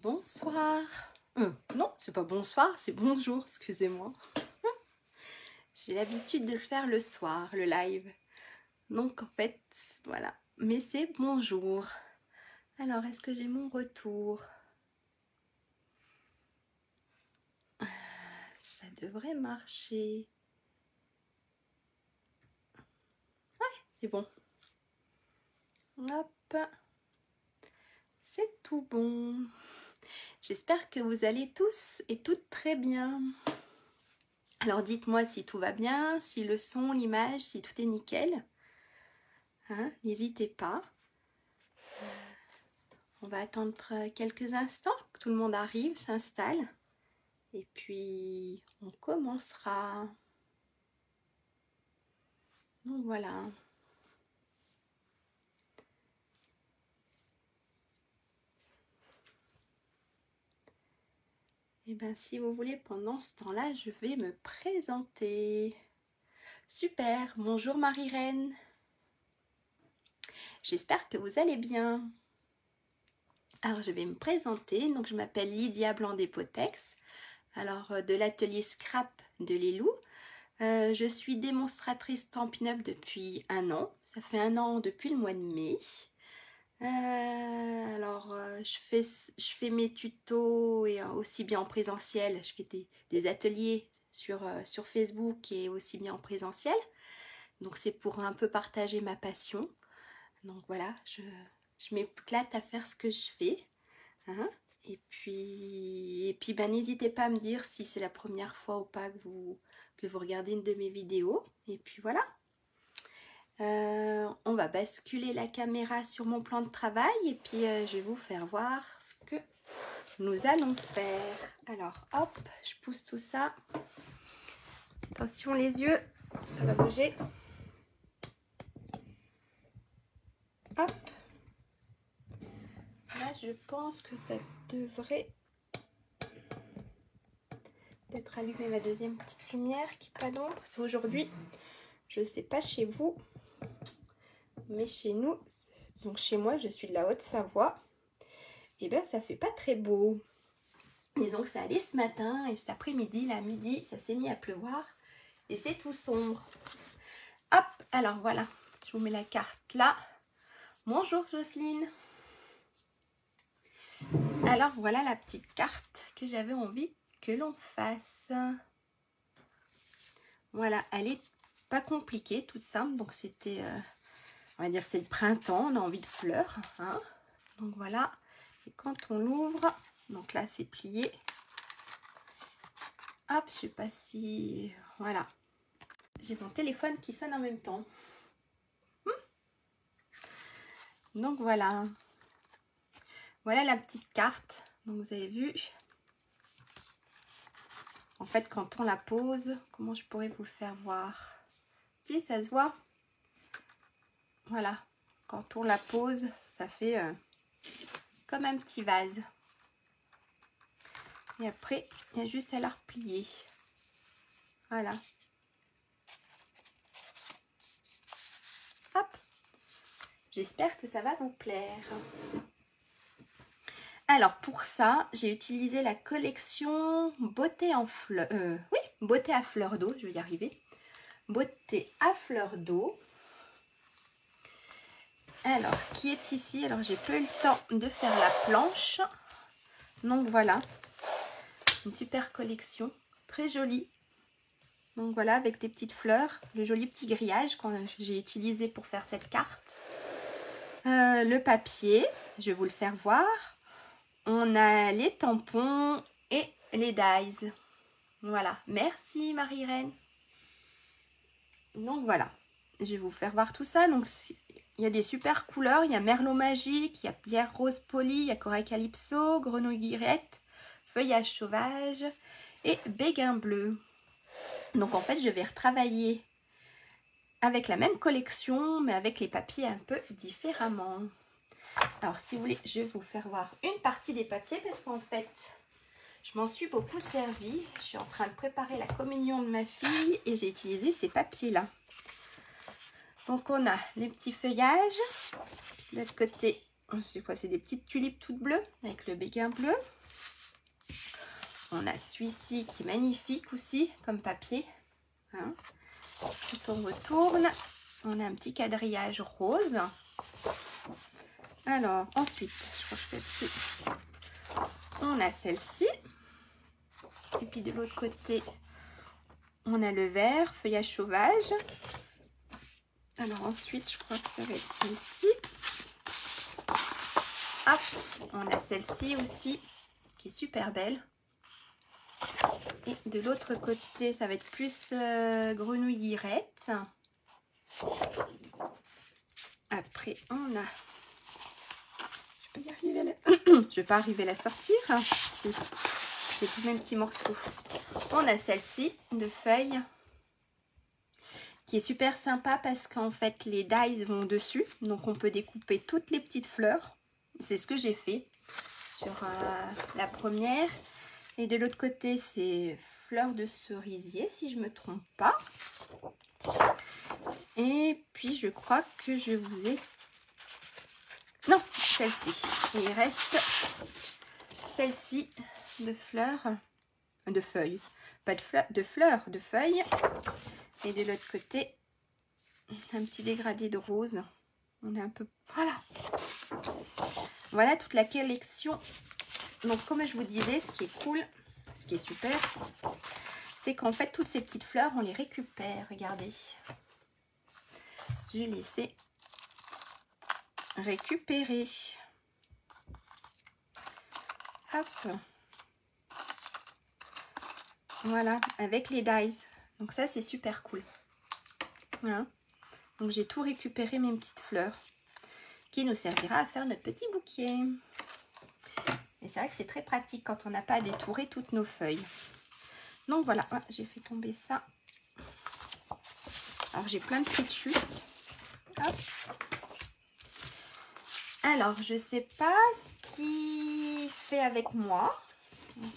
Bonsoir. Non, c'est pas bonsoir, c'est bonjour, excusez-moi. J'ai l'habitude de le faire le soir, le live. Donc en fait, voilà. Mais c'est bonjour. Alors, est-ce que j'ai mon retour? Ça devrait marcher. Ouais, c'est bon. Hop. C'est tout bon. J'espère que vous allez tous et toutes très bien. Alors dites-moi si tout va bien, si le son, l'image, si tout est nickel. Hein, n'hésitez pas. On va attendre quelques instants que tout le monde arrive, s'installe. Et puis on commencera. Donc voilà. Et bien si vous voulez, pendant ce temps-là, je vais me présenter. Super, bonjour Marie-Reine. J'espère que vous allez bien. Alors je vais me présenter, donc je m'appelle Lydia Blandé-Potex, alors de l'atelier Scrap de Lilou. Je suis démonstratrice Stampin' Up depuis 1 an, ça fait 1 an depuis le mois de mai. Je fais mes tutos et aussi bien en présentiel, je fais des ateliers sur Facebook et aussi bien en présentiel. Donc c'est pour un peu partager ma passion. Donc voilà, je m'éclate à faire ce que je fais. Hein. Et puis ben, n'hésitez pas à me dire si c'est la première fois ou pas que vous regardez une de mes vidéos. Et puis voilà. On va basculer la caméra sur mon plan de travail et puis je vais vous faire voir ce que nous allons faire. Alors hop, je pousse tout ça. Attention les yeux, ça va bouger. Hop. Là je pense que ça devrait peut-être allumer ma deuxième petite lumière qui n'est pas d'ombre. Parce qu'aujourd'hui, je ne sais pas chez vous, mais chez nous, donc chez moi, je suis de la Haute-Savoie, et bien ça fait pas très beau. Disons que ça allait ce matin et cet après-midi, là, midi, ça s'est mis à pleuvoir et c'est tout sombre. Hop, alors voilà, je vous mets la carte là. Bonjour Jocelyne. Alors voilà la petite carte que j'avais envie que l'on fasse. Voilà, elle est pas compliquée, toute simple, donc c'était... on va dire c'est le printemps, on a envie de fleurs. Hein. Donc voilà. Et quand on l'ouvre, donc là c'est plié. Hop, je sais pas si... Voilà. J'ai mon téléphone qui sonne en même temps. Donc voilà. Voilà la petite carte. Donc vous avez vu. En fait, quand on la pose, comment je pourrais vous le faire voir? Si, ça se voit. Voilà. Quand on la pose, ça fait... comme un petit vase. Et après, il y a juste à la replier. Voilà. Hop. J'espère que ça va vous plaire. Alors, pour ça, j'ai utilisé la collection Beauté en fleurs. Oui, Beauté à fleur d'eau, je vais y arriver. Beauté à fleur d'eau. Alors, qui est ici? Alors, j'ai peu eu le temps de faire la planche. Donc, voilà. Une super collection. Très jolie. Donc, voilà, avec des petites fleurs. Le joli petit grillage que j'ai utilisé pour faire cette carte. Le papier. Je vais vous le faire voir. On a les tampons et les dies. Voilà. Merci Marie-Reine. Donc, voilà. Je vais vous faire voir tout ça. Donc, il y a des super couleurs, il y a Merlot Magique, il y a Pierre Rose Poli, il y a Corail Calypso, Grenouille Guirette, Feuillage Sauvage et Béguin Bleu. Donc en fait, je vais retravailler avec la même collection, mais avec les papiers un peu différemment. Alors si vous voulez, je vais vous faire voir une partie des papiers parce qu'en fait, je m'en suis beaucoup servi. Je suis en train de préparer la communion de ma fille et j'ai utilisé ces papiers-là. Donc on a les petits feuillages, de l'autre côté c'est quoi? C'est des petites tulipes toutes bleues avec le béguin bleu. On a celui-ci qui est magnifique aussi comme papier. Hein. Quand on retourne, on a un petit quadrillage rose. Alors ensuite, je crois que celle-ci, on a celle-ci. Et puis de l'autre côté, on a le vert, feuillage sauvage. Alors ensuite, je crois que ça va être celle-ci. Hop, on a celle-ci aussi, qui est super belle. Et de l'autre côté, ça va être plus grenouille guirette. Après, on a... Je vais pas arriver à la sortir. Si, j'ai tous mes petits morceaux. On a celle-ci de feuilles qui est super sympa parce qu'en fait les dies vont dessus. Donc on peut découper toutes les petites fleurs. C'est ce que j'ai fait sur la première. Et de l'autre côté c'est fleurs de cerisier si je me trompe pas. Et puis je crois que je vous ai... Non, celle-ci. Il reste celle-ci de fleurs, de feuilles. Pas de fleurs, de feuilles. Et de l'autre côté, un petit dégradé de rose. On est un peu... Voilà. Voilà toute la collection. Donc comme je vous disais, ce qui est cool, ce qui est super, c'est qu'en fait toutes ces petites fleurs, on les récupère. Regardez. Je les ai récupérées. Hop. Voilà, avec les dies. Donc ça, c'est super cool. Voilà. Donc j'ai tout récupéré, mes petites fleurs, qui nous servira à faire notre petit bouquet. Et c'est vrai que c'est très pratique quand on n'a pas à détourer toutes nos feuilles. Donc voilà, ah, j'ai fait tomber ça. Alors j'ai plein de petites chutes. Hop. Alors je sais pas qui fait avec moi.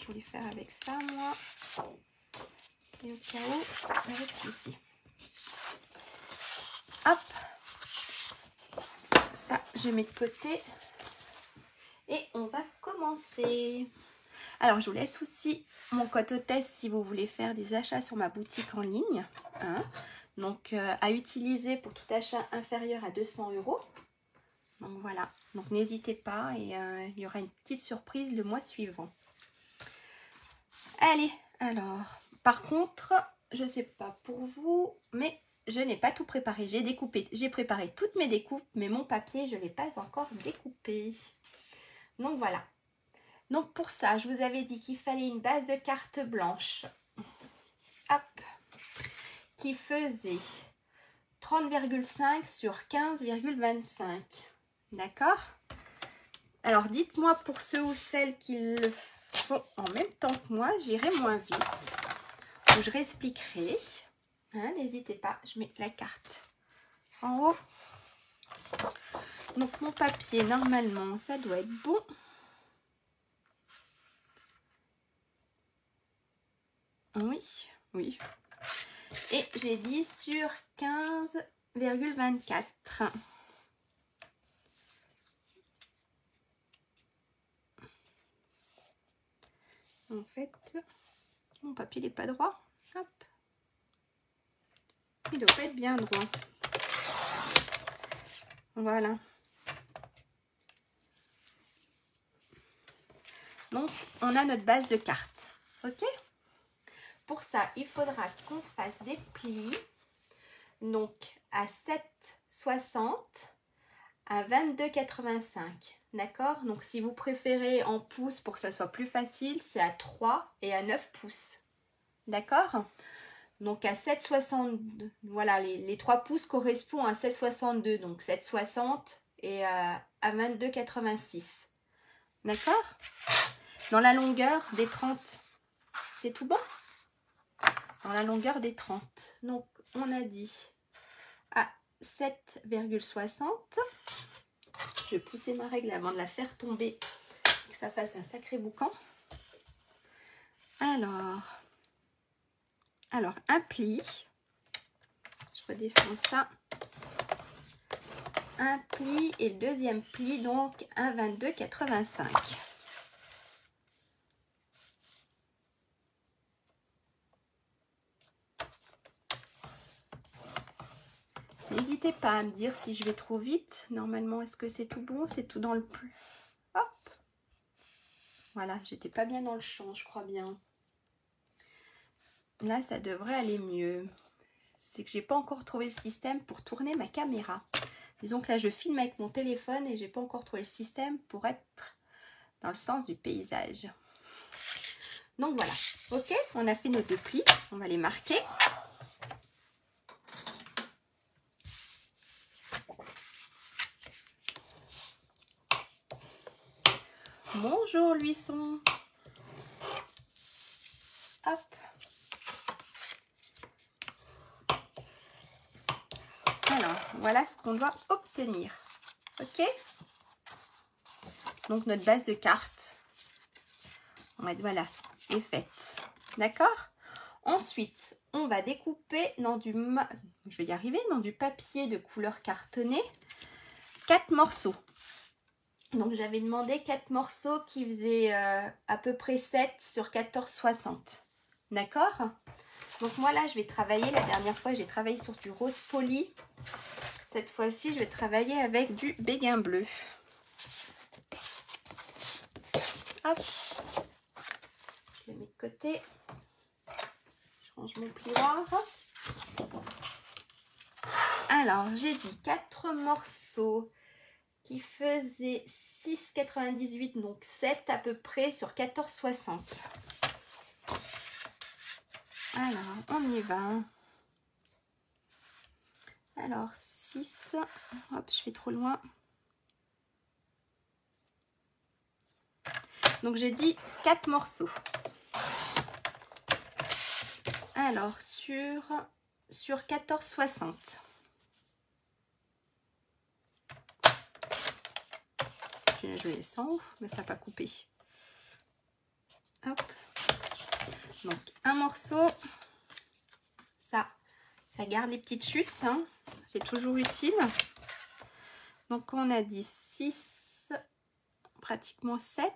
Je voulais faire avec ça moi. Et au cas où, avec ceci. Hop. Ça, je mets de côté. Et on va commencer. Alors, je vous laisse aussi mon code hôtesse si vous voulez faire des achats sur ma boutique en ligne. Hein. Donc, à utiliser pour tout achat inférieur à 200 €. Donc, voilà. Donc, n'hésitez pas et il y aura une petite surprise le mois suivant. Allez, alors, par contre, je ne sais pas pour vous, mais je n'ai pas tout préparé. J'ai préparé toutes mes découpes, mais mon papier, je ne l'ai pas encore découpé. Donc, voilà. Donc, pour ça, je vous avais dit qu'il fallait une base de carte blanche. Hop. Qui faisait 30,5 sur 15,25. D'accord? Alors, dites-moi pour ceux ou celles qui le font en même temps que moi, j'irai moins vite. Ou je réexpliquerai. Hein, n'hésitez pas, je mets la carte en haut. Donc, mon papier, normalement, ça doit être bon. Oui, oui. Et j'ai dit sur 15,24. En fait, mon papier n'est pas droit. Hop. Il doit pas être bien droit. Voilà. Donc, on a notre base de cartes. Ok? Pour ça, il faudra qu'on fasse des plis. Donc, à 7,60 à 22,85. D'accord? Donc, si vous préférez en pouces pour que ça soit plus facile, c'est à 3 et à 9 pouces. D'accord? Donc, à 7,62. Voilà, les 3 pouces correspondent à 7,62. Donc, 7,60 et à 22,86. D'accord? Dans la longueur des 30. C'est tout bon? Dans la longueur des 30. Donc, on a dit à 7,60. Je vais pousser ma règle avant de la faire tomber, que ça fasse un sacré boucan. Alors un pli. Je redescends ça. un pli et le deuxième pli, donc un 22,85. N'hésitez pas à me dire si je vais trop vite. Normalement, est-ce que c'est tout bon? C'est tout dans le pli. Hop. Voilà, j'étais pas bien dans le champ, je crois bien. Là, ça devrait aller mieux. C'est que j'ai pas encore trouvé le système pour tourner ma caméra. Disons que là, je filme avec mon téléphone et j'ai pas encore trouvé le système pour être dans le sens du paysage. Donc voilà. Ok, on a fait nos deux plis. On va les marquer. Bonjour Luisson. Hop. Alors, voilà ce qu'on doit obtenir. Ok. Donc, notre base de carte, voilà, est faite. D'accord. Ensuite, on va découper dans du, je vais y arriver, dans du papier de couleur cartonnée, 4 morceaux. Donc, j'avais demandé 4 morceaux qui faisaient à peu près 7 sur 14,60. D'accord. Donc, moi, là, je vais travailler. La dernière fois, j'ai travaillé sur du rose poli. Cette fois-ci, je vais travailler avec du béguin bleu. Hop. Je le mets de côté. Je range mon plioir. Alors, j'ai dit 4 morceaux qui faisaient 6,98, donc 7 à peu près sur 14,60. Alors, on y va. Alors, 6. Hop, je vais trop loin. Donc, j'ai dit 4 morceaux. Alors, sur 14,60. Je les sens, mais ça n'a pas coupé. Hop. Donc, un morceau. Ça garde les petites chutes. Hein. C'est toujours utile. Donc, on a dit 6, pratiquement 7.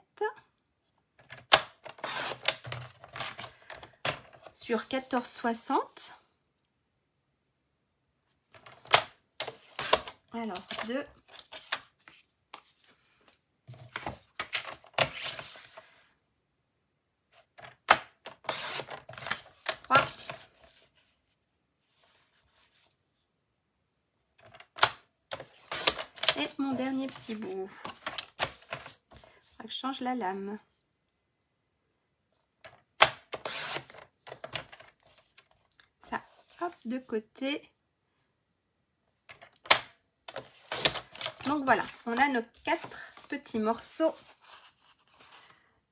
Sur 14,60. Alors, 2. 3. Et mon dernier petit bout. Je change la lame. Ça, hop, de côté. Donc voilà, on a nos 4 petits morceaux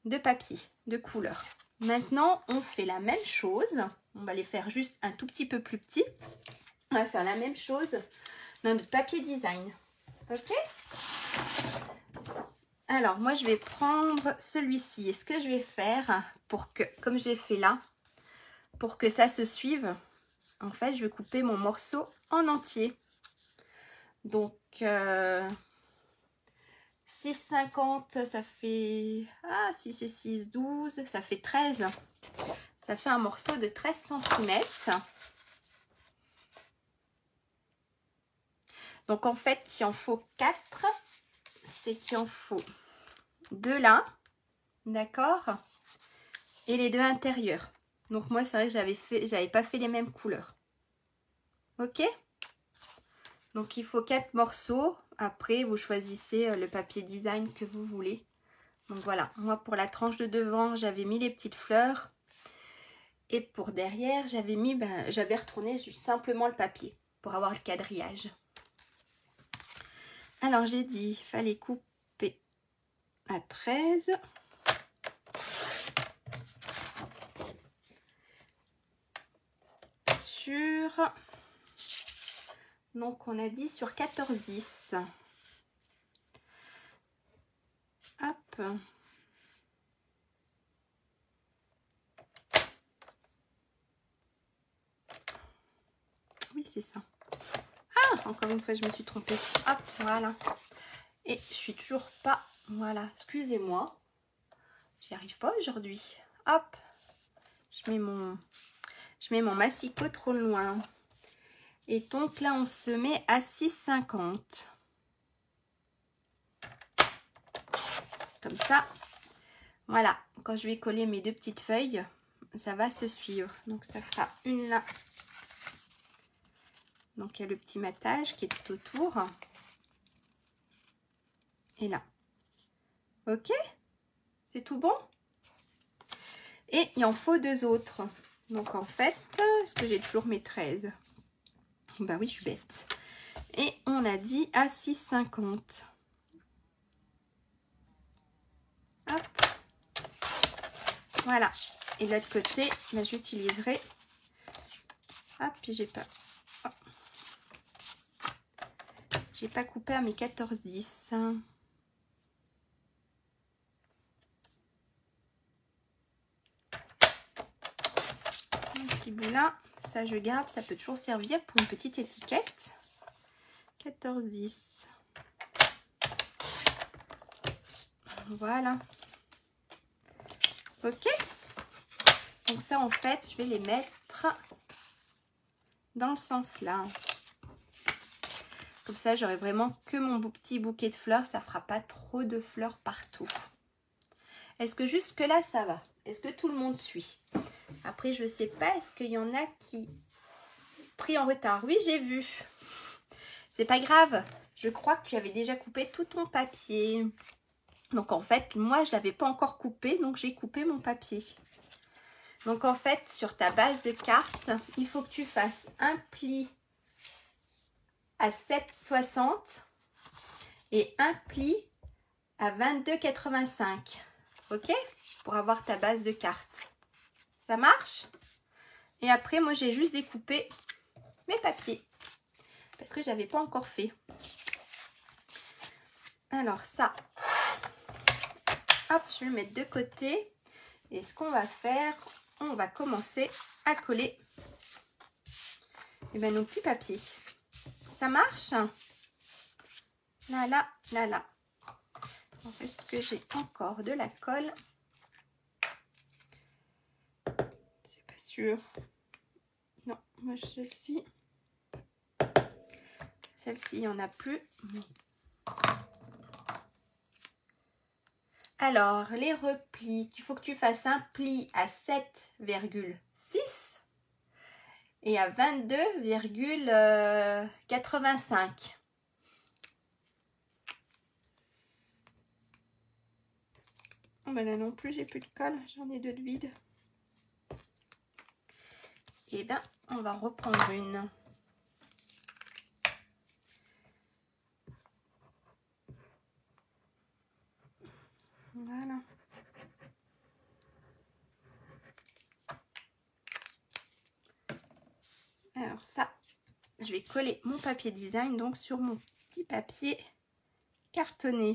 de papier, de couleur. Maintenant, on fait la même chose. On va les faire juste un tout petit peu plus petits. On va faire la même chose dans notre papier design. Ok? Alors, moi, je vais prendre celui-ci. Et ce que je vais faire pour que, comme j'ai fait là, pour que ça se suive, en fait, je vais couper mon morceau en entier. Donc, 6,50, ça fait... Ah, 6 et 6, 12, ça fait 13. Ça fait un morceau de 13 cm. Donc, en fait, il en faut 4. C'est qu'il en faut 2 là. D'accord? Et les 2 intérieurs. Donc, moi, c'est vrai que j'avais pas fait les mêmes couleurs. Ok? Donc, il faut 4 morceaux. Après, vous choisissez le papier design que vous voulez. Donc, voilà. Moi, pour la tranche de devant, j'avais mis les petites fleurs. Et pour derrière, j'avais retourné simplement le papier pour avoir le quadrillage. Alors, j'ai dit, il fallait couper à 13. Donc, on a dit sur 14,10. Hop. Oui, c'est ça. Ah! encore une fois, je me suis trompée. Hop, voilà. Et je suis toujours pas... Voilà, excusez-moi. J'y arrive pas aujourd'hui. Hop, je mets mon massicot trop loin. Et donc là, on se met à 6,50. Comme ça. Voilà, quand je vais coller mes deux petites feuilles, ça va se suivre. Donc ça fera une là. Donc il y a le petit matage qui est tout autour. Et là. Ok? C'est tout bon? Et il en faut deux autres. Donc en fait, est-ce que j'ai toujours mes 13? Ben oui, je suis bête. Et on a dit à 6,50. Hop. Voilà. Et de l'autre côté, ben, j'utiliserai... Hop, puis j'ai pas... Oh. J'ai pas coupé à mes 14-10. Un petit bout là. Ça, je garde. Ça peut toujours servir pour une petite étiquette. 14-10. Voilà. Ok. Donc ça, en fait, je vais les mettre dans le sens là. Comme ça, j'aurai vraiment que mon petit bouquet de fleurs. Ça fera pas trop de fleurs partout. Est-ce que jusque là, ça va? Est-ce que tout le monde suit? Après, je sais pas. Est-ce qu'il y en a qui pris en retard? Oui, j'ai vu. C'est pas grave. Je crois que tu avais déjà coupé tout ton papier. Donc en fait, moi, je l'avais pas encore coupé. Donc j'ai coupé mon papier. Donc en fait, sur ta base de carte, il faut que tu fasses un pli à 7,60 et un pli à 22,85. Ok? Pour avoir ta base de carte. Ça marche? Et après, moi, j'ai juste découpé mes papiers. Parce que j'avais pas encore fait. Alors ça, hop, je vais le mettre de côté. Et ce qu'on va faire, on va commencer à coller nos petits papiers. Ça marche? Là, là, là, là. Est-ce que j'ai encore de la colle? C'est pas sûr. Non, moi celle-ci. Celle-ci, il n'y en a plus. Alors, les replis, il faut que tu fasses un pli à 7,6 et à 22,85. Oh ben là non plus, j'ai plus de colle, j'en ai deux de vide. Et bien, on va reprendre une. Voilà. Alors ça, je vais coller mon papier design donc sur mon petit papier cartonné.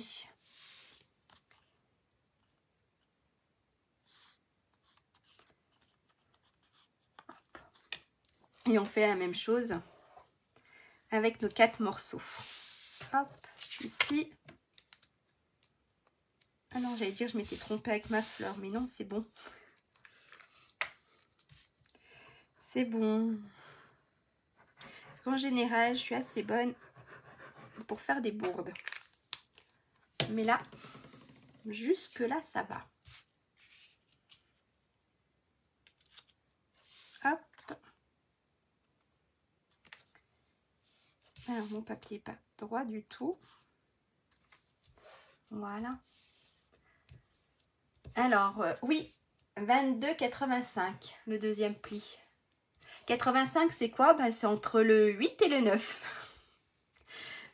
Et on fait la même chose avec nos 4 morceaux. Hop, ici. Ah non, j'allais dire je m'étais trompée avec ma fleur, mais non, c'est bon. C'est bon. Parce qu'en général, je suis assez bonne pour faire des bourdes. Mais là, jusque là, ça va. Hop. Alors, mon papier n'est pas droit du tout. Voilà. Alors, oui, 22,85, le deuxième pli. 85, c'est quoi? Ben, c'est entre le 8 et le 9.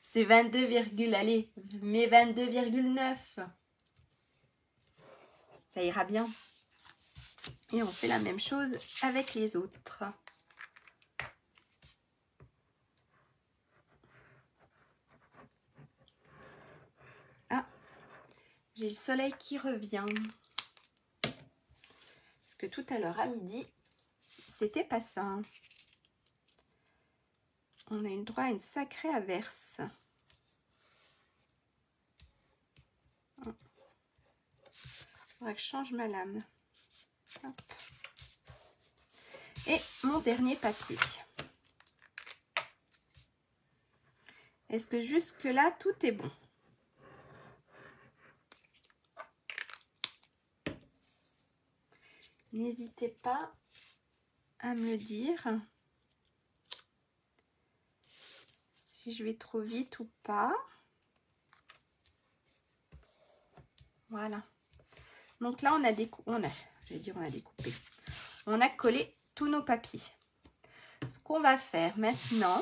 C'est 22, allez, mais 22,9. Ça ira bien. Et on fait la même chose avec les autres. Ah, j'ai le soleil qui revient. Parce que tout à l'heure à midi, c'était pas ça. On a eu le droit à une sacrée averse. Il faudra que je change ma lame. Hop. Et mon dernier papier. Est-ce que jusque là tout est bon? N'hésitez pas à me le dire si je vais trop vite ou pas. Voilà. Donc là on a découpé, on a collé tous nos papiers. Ce qu'on va faire maintenant,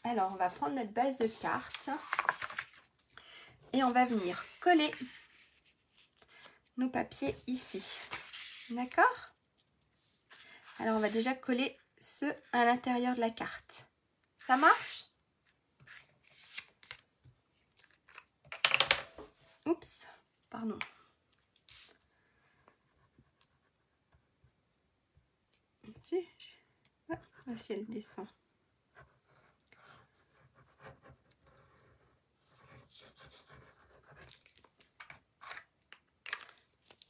alors on va prendre notre base de cartes et on va venir coller nos papiers ici. D'accord? Alors on va déjà coller ceux à l'intérieur de la carte. Ça marche? Oups, pardon. Là, si elle descend.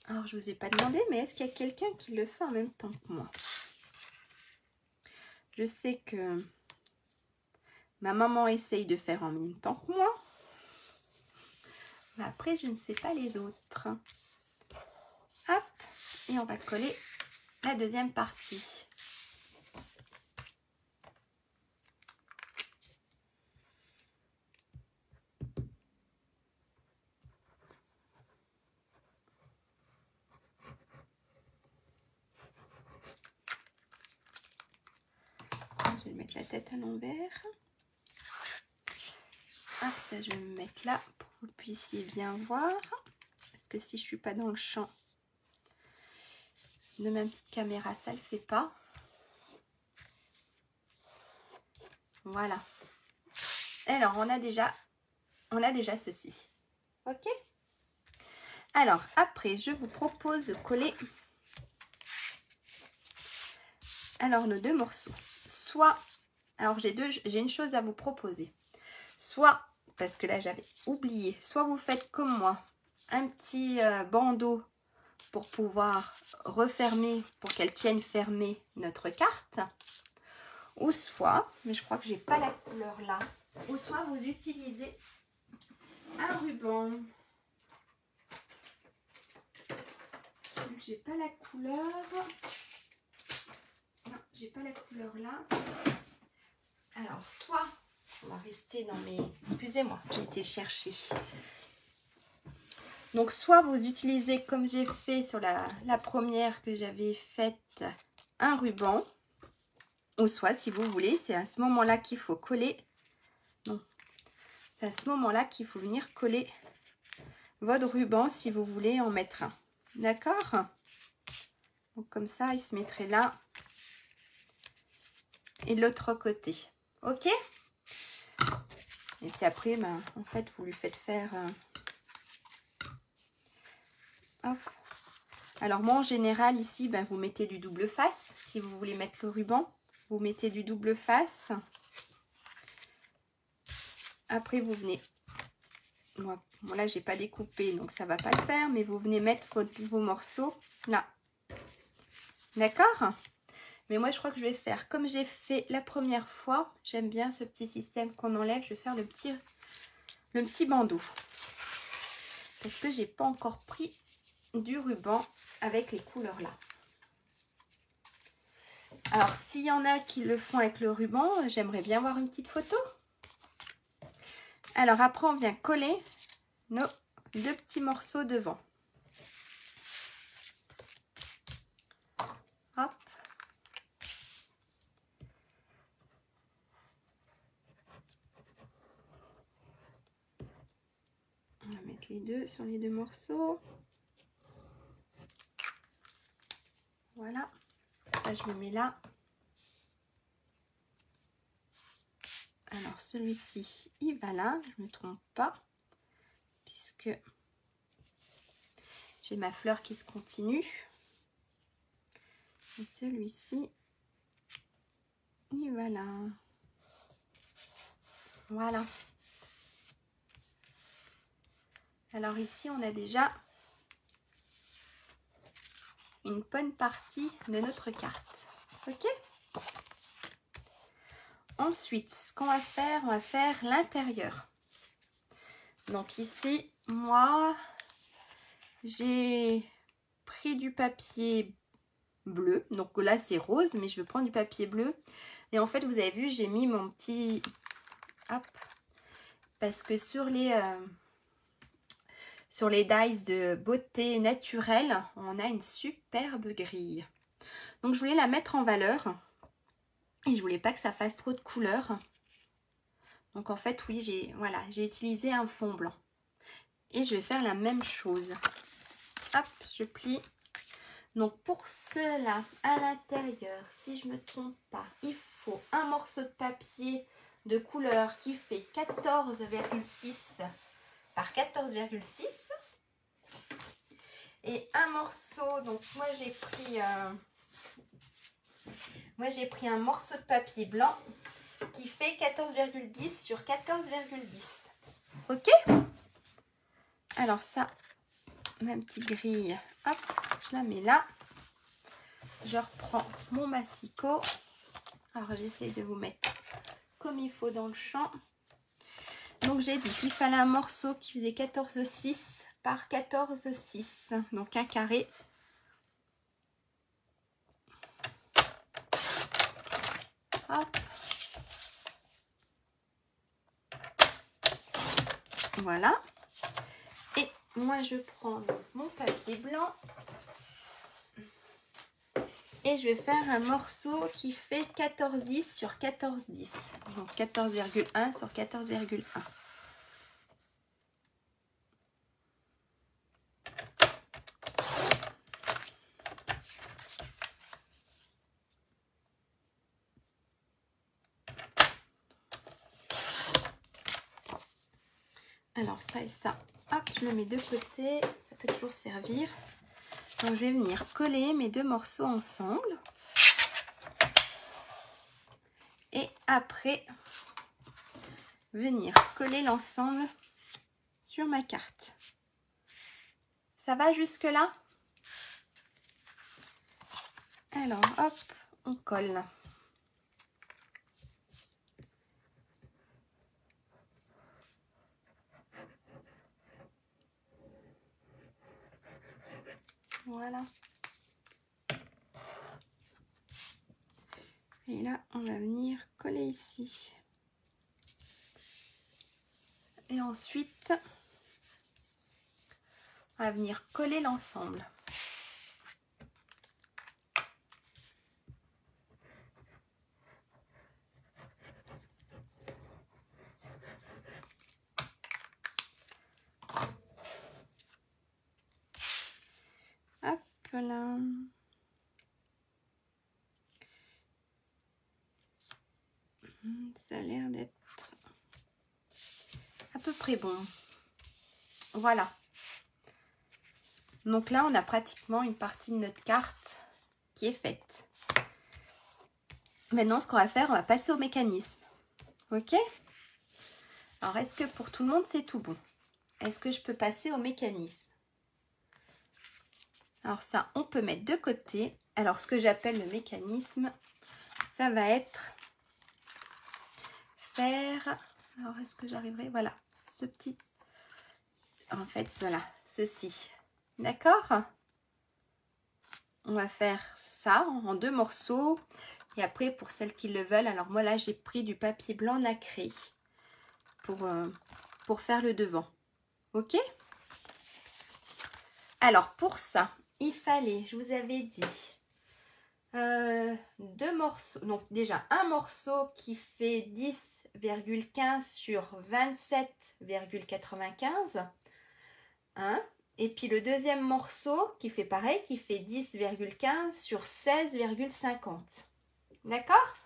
Alors, je ne vous ai pas demandé, mais est-ce qu'il y a quelqu'un qui le fait en même temps que moi? Je sais que ma maman essaye de faire en même temps que moi. Mais après, je ne sais pas les autres. Hop, et on va coller la deuxième partie. Je vais mettre la tête à l'envers. Ah, ça, je vais me mettre là pour que vous puissiez bien voir. Parce que si je ne suis pas dans le champ de ma petite caméra, ça ne le fait pas. Voilà. Alors, on a déjà ceci. Ok? Alors, après, je vous propose de coller nos deux morceaux. Soit, alors j'ai une chose à vous proposer. Soit, parce que là j'avais oublié, soit vous faites comme moi, un petit bandeau pour pouvoir refermer, pour qu'elle tienne fermée notre carte. Ou soit, mais je crois que j'ai pas la couleur là, ou soit vous utilisez un ruban. J'ai pas la couleur. Non, j'ai pas la couleur là. Alors, soit, on va rester dans mes... Excusez-moi, j'ai été chercher. Donc, soit vous utilisez, comme j'ai fait sur la première que j'avais faite, un ruban. Ou soit, si vous voulez, c'est à ce moment-là qu'il faut coller. Non, c'est à ce moment-là qu'il faut venir coller votre ruban si vous voulez en mettre un. D'accord? Donc, comme ça, il se mettrait là. Et de l'autre côté. Ok? Et puis après, ben, en fait, vous lui faites faire... Hop. Alors moi, en général, ici, ben, vous mettez du double face. Si vous voulez mettre le ruban, vous mettez du double face. Après, vous venez... Moi, là, j'ai pas découpé, donc ça va pas le faire. Mais vous venez mettre vos morceaux là. D'accord? Mais moi, je crois que je vais faire comme j'ai fait la première fois. J'aime bien ce petit système qu'on enlève. Je vais faire le petit bandeau. Parce que j'ai pas encore pris du ruban avec les couleurs là. Alors, s'il y en a qui le font avec le ruban, j'aimerais bien voir une petite photo. Alors, après, on vient coller nos deux petits morceaux devant. Hop. On va mettre les deux sur les deux morceaux. Voilà. Ça, je le mets là. Alors, celui-ci, il va là. Je ne me trompe pas. Puisque j'ai ma fleur qui se continue. Et celui-ci, il va là. Voilà. Alors ici, on a déjà une bonne partie de notre carte. Ok? Ensuite, ce qu'on va faire, on va faire l'intérieur. Donc ici, moi, j'ai pris du papier bleu. Donc là, c'est rose, mais je veux prendre du papier bleu. Et en fait, vous avez vu, j'ai mis mon petit... Hop. Parce que sur les dies de beauté naturelle, on a une superbe grille. Donc je voulais la mettre en valeur. Et je voulais pas que ça fasse trop de couleurs. Donc en fait, oui, j'ai utilisé un fond blanc. Et je vais faire la même chose. Hop, je plie. Donc pour cela, à l'intérieur, si je ne me trompe pas, il faut un morceau de papier de couleur qui fait 14,6 par 14,6. Et un morceau, donc moi j'ai pris un morceau de papier blanc qui fait 14,10 sur 14,10. Ok? Alors ça, ma petite grille, hop, je la mets là. Je reprends mon massicot. Alors j'essaye de vous mettre comme il faut dans le champ. Donc j'ai dit qu'il fallait un morceau qui faisait 14,6 par 14,6. Donc un carré. Hop. Voilà. Et moi je prends mon papier blanc. Et je vais faire un morceau qui fait 14,10 sur 14,10. Donc 14,1 sur 14,1. Alors ça et ça, hop, je le mets de côté, ça peut toujours servir. Donc je vais venir coller mes deux morceaux ensemble. Et après, venir coller l'ensemble sur ma carte. Ça va jusque là? Alors hop, on colle. Voilà. Et là, on va venir coller ici. Et ensuite, on va venir coller l'ensemble. Hop là. Ça a l'air d'être à peu près bon. Voilà. Donc là, on a pratiquement une partie de notre carte qui est faite. Maintenant, ce qu'on va faire, on va passer au mécanisme. Ok? Alors, est-ce que pour tout le monde, c'est tout bon? Est-ce que je peux passer au mécanisme? Alors ça, on peut mettre de côté. Alors, ce que j'appelle le mécanisme, ça va être faire... Alors, est-ce que j'arriverai? Voilà, ce petit... En fait, voilà, ceci. D'accord? On va faire ça en deux morceaux. Et après, pour celles qui le veulent, alors moi là, j'ai pris du papier blanc nacré pour faire le devant. Ok? Alors, pour ça, il fallait, je vous avais dit, deux morceaux. Donc, déjà, un morceau qui fait 10,15 sur 27,95. Hein? Et puis le deuxième morceau qui fait pareil, qui fait 10,15 sur 16,50. D'accord?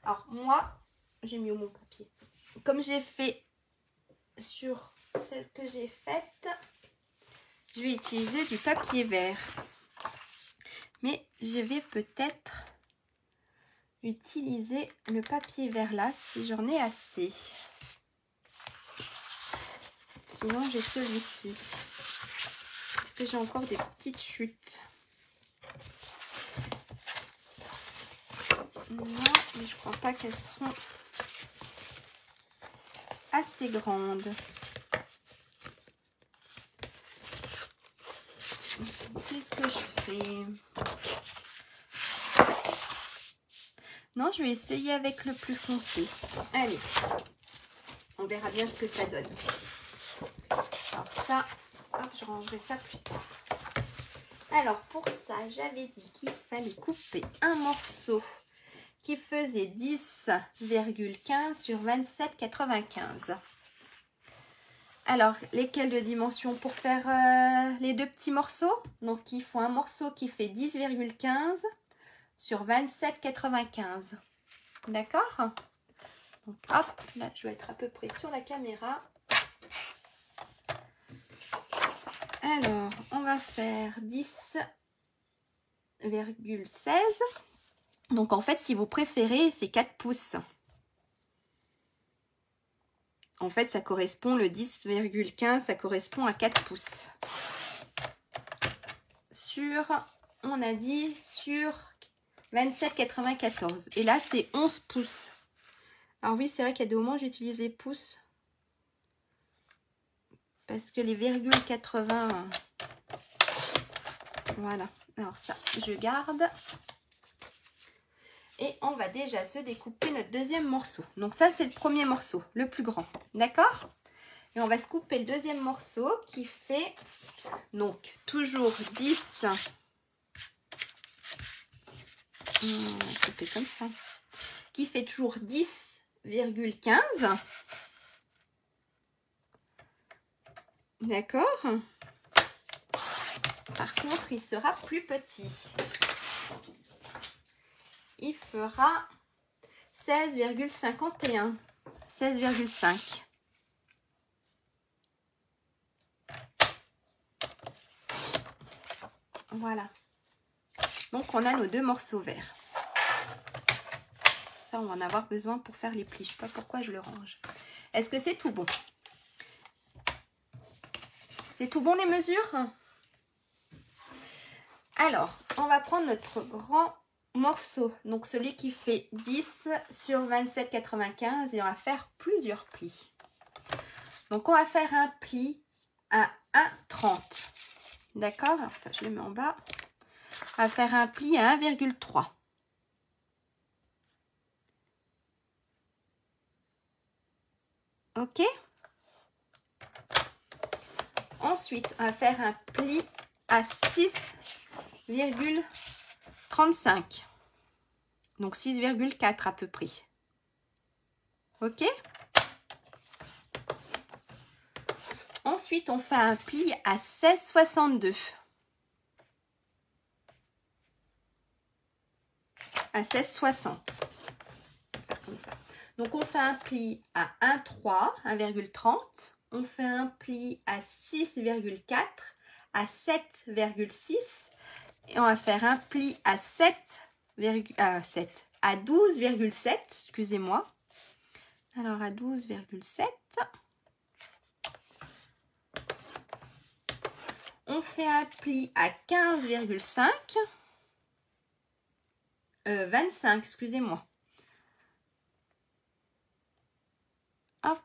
Alors moi, j'ai mis où mon papier? Comme j'ai fait sur celle que j'ai faite, je vais utiliser du papier vert. Mais je vais peut-être utiliser le papier vert là si j'en ai assez. sinon j'ai celui-ci. Est-ce que j'ai encore des petites chutes? Non, mais je crois pas qu'elles seront assez grandes. Qu'est-ce que je fais? Non, je vais essayer avec le plus foncé. Allez, on verra bien ce que ça donne. Alors ça, hop, je rangerai ça plus tard. Alors pour ça, j'avais dit qu'il fallait couper un morceau qui faisait 10,15 sur 27,95. Alors, lesquels de dimension pour faire les deux petits morceaux? Donc, il faut un morceau qui fait 10,15 sur 27,95. D'accord? Donc, hop, là, je vais être à peu près sur la caméra. Alors, on va faire 10,16. Donc, en fait, si vous préférez, c'est 4 pouces. En fait, ça correspond, le 10,15, ça correspond à 4 pouces. Sur, on a dit, sur 27,94. Et là, c'est 11 pouces. Alors oui, c'est vrai qu'il y a des moments où j'utilise les pouces. Parce que les virgules 80... Voilà. Alors ça, je garde. Et on va déjà se découper notre deuxième morceau. Donc ça, c'est le premier morceau, le plus grand. D'accord? Et on va se couper le deuxième morceau qui fait, donc, toujours 10. On va couper comme ça. Qui fait toujours 10,15. D'accord? Par contre, il sera plus petit. Il fera 16,51. 16,5. Voilà. Donc, on a nos deux morceaux verts. Ça, on va en avoir besoin pour faire les plis. Je ne sais pas pourquoi je le range. Est-ce que c'est tout bon? C'est tout bon les mesures? Alors, on va prendre notre grand morceau. Donc, celui qui fait 10 sur 27,95 et on va faire plusieurs plis. Donc, on va faire un pli à 1,30. D'accord? Alors, ça, je le mets en bas. On va faire un pli à 1,3. Ok? Ensuite, on va faire un pli à 6,35. Donc 6,4 à peu près. Ok? Ensuite, on fait un pli à 16,62. À 16,60. Faire comme ça. Donc, on fait un pli à 1,3, 1,30. On fait un pli à 6,4, à 7,6. Et on va faire un pli à 12,7. Excusez-moi. Alors, à 12,7. On fait un pli à 15,5. 25, excusez-moi. Hop.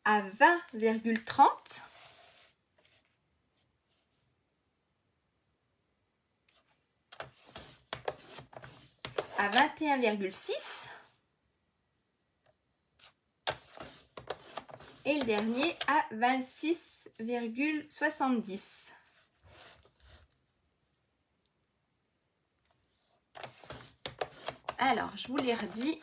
À 20,30. À 21,6. Et le dernier à 26,70. Alors, je vous l'ai redit.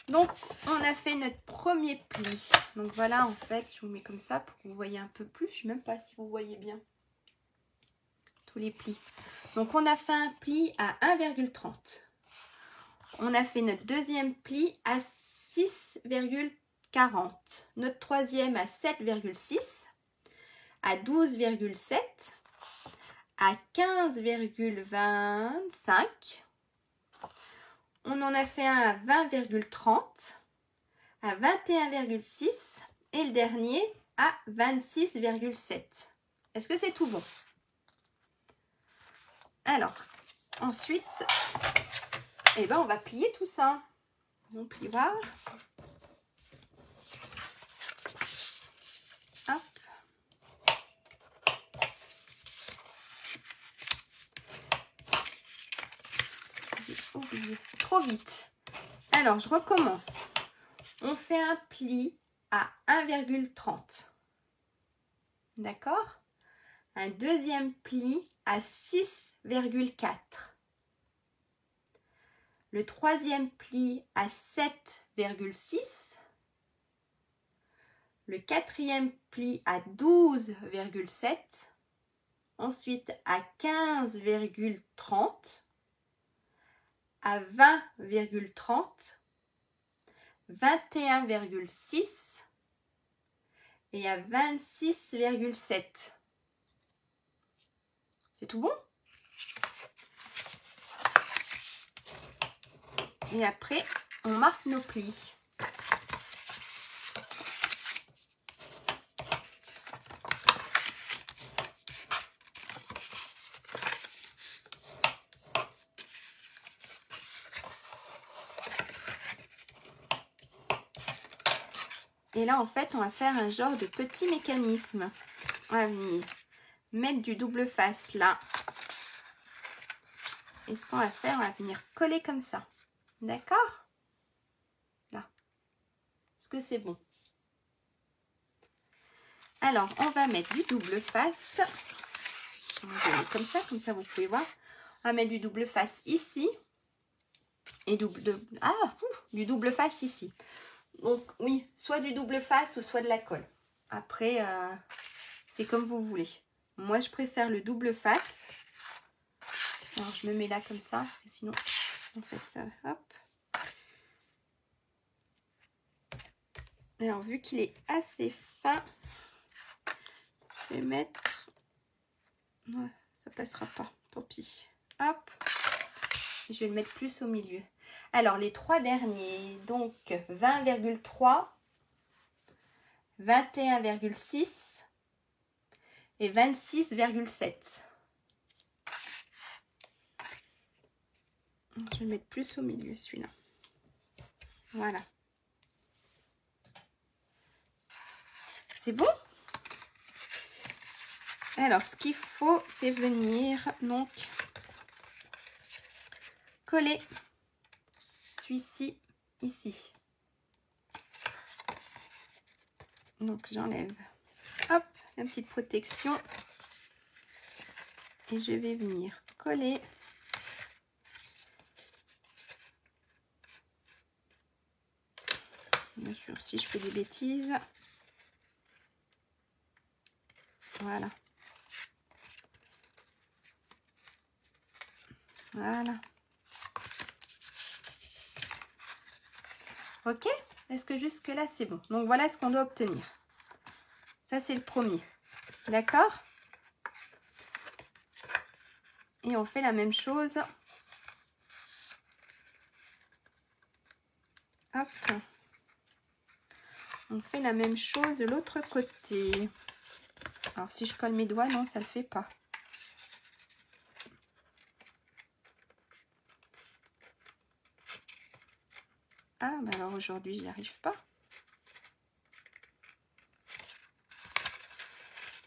Donc, on a fait notre premier pli. Donc, voilà, en fait, je vous mets comme ça pour que vous voyez un peu plus. Je ne sais même pas si vous voyez bien tous les plis. Donc, on a fait un pli à 1,30. On a fait notre deuxième pli à 6,40. Notre troisième à 7,6. À 12,7. À 15,25. on en a fait un à 20,30, à 21,6 et le dernier à 26,7. Est-ce que c'est tout bon? Alors, ensuite, eh ben, on va plier tout ça. On plioir. Hop. J'ai oublié. Trop vite. Alors, je recommence. On fait un pli à 1,30. D'accord? Un deuxième pli à 6,4. Le troisième pli à 7,6. Le quatrième pli à 12,7. Ensuite à 15,30. À 20,30. 21,6 et à 26,7. C'est tout bon? Et après, on marque nos plis. Et là, en fait, on va faire un genre de petit mécanisme. On va venir mettre du double face là. Et ce qu'on va faire, on va venir coller comme ça. D'accord? Là. Est-ce que c'est bon? Alors, on va mettre du double face. On va mettre comme ça, vous pouvez voir. On va mettre du double face ici. Et du double face ici. Donc, oui, soit du double face ou soit de la colle. Après, c'est comme vous voulez. Moi, je préfère le double face. Alors, je me mets là comme ça, parce que sinon, en fait, ça, hop. Alors, vu qu'il est assez fin, je vais mettre... Ouais, ça passera pas, tant pis. Hop. Je vais le mettre plus au milieu. Alors, les trois derniers, donc 20,3, 21,6 et 26,7. Je vais le mettre plus au milieu, celui-là. Voilà. C'est bon? Alors, ce qu'il faut, c'est venir donc coller celui-ci ici. Donc, j'enlève, hop, la petite protection. Et je vais venir coller. Bien sûr, si je fais des bêtises. Voilà. Voilà. Ok? Est-ce que jusque là c'est bon? Donc voilà ce qu'on doit obtenir. Ça c'est le premier. D'accord? Et on fait la même chose. Hop. On fait la même chose de l'autre côté. Alors si je colle mes doigts, non, ça le fait pas. Ah, mais alors aujourd'hui, j'y arrive pas.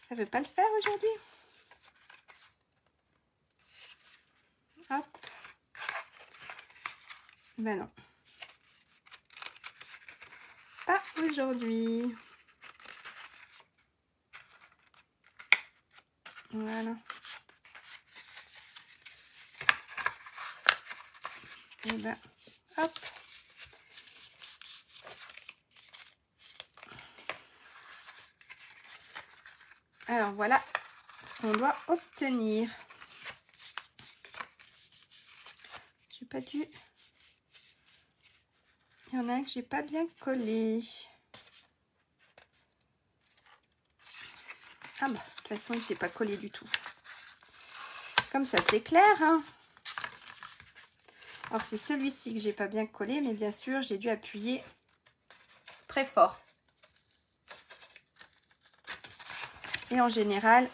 Ça veut pas le faire aujourd'hui. Hop. Ben non. Pas aujourd'hui. Voilà. Et ben, hop. Alors voilà ce qu'on doit obtenir. J'ai pas dû. Il y en a un que j'ai pas bien collé. Ah bah, de toute façon, il s'est pas collé du tout. Comme ça, c'est clair, hein. Alors c'est celui-ci que j'ai pas bien collé, mais bien sûr j'ai dû appuyer très fort. Et en général,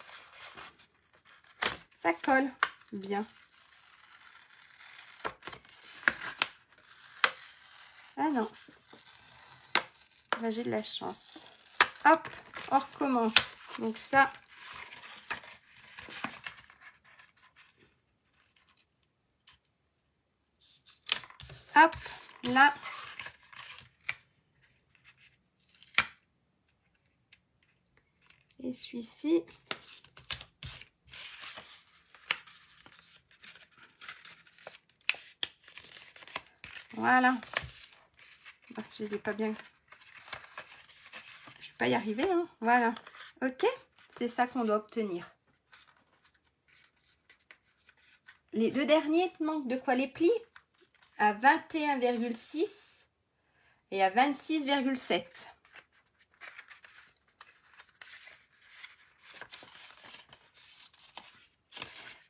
ça colle bien. Ah non. Là j'ai de la chance. Hop, on recommence. Donc ça. Hop, là. Et celui-ci. Voilà. Je les ai pas bien. Je vais pas y arriver, hein. Voilà. Ok, c'est ça qu'on doit obtenir. Les deux derniers te manquent de quoi les plis à 21,6 et à 26,7.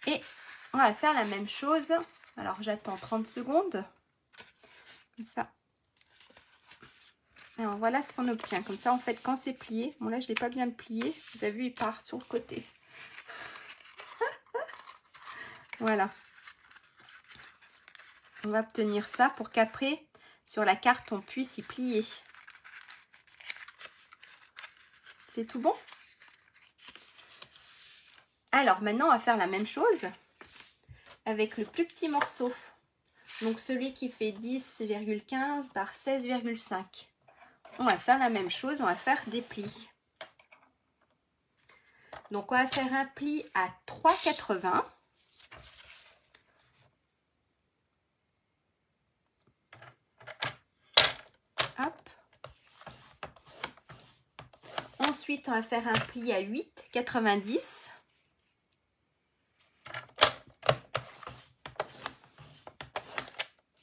Et on va faire la même chose. Alors j'attends 30 secondes. Comme ça. Alors voilà ce qu'on obtient. Comme ça en fait quand c'est plié. Bon là je ne l'ai pas bien plié. Vous avez vu il part sur le côté. Voilà. On va obtenir ça pour qu'après sur la carte on puisse y plier. C'est tout bon? Alors maintenant on va faire la même chose avec le plus petit morceau. Donc celui qui fait 10,15 par 16,5. On va faire la même chose, on va faire des plis. Donc on va faire un pli à 3,80. Hop. Ensuite on va faire un pli à 8,90.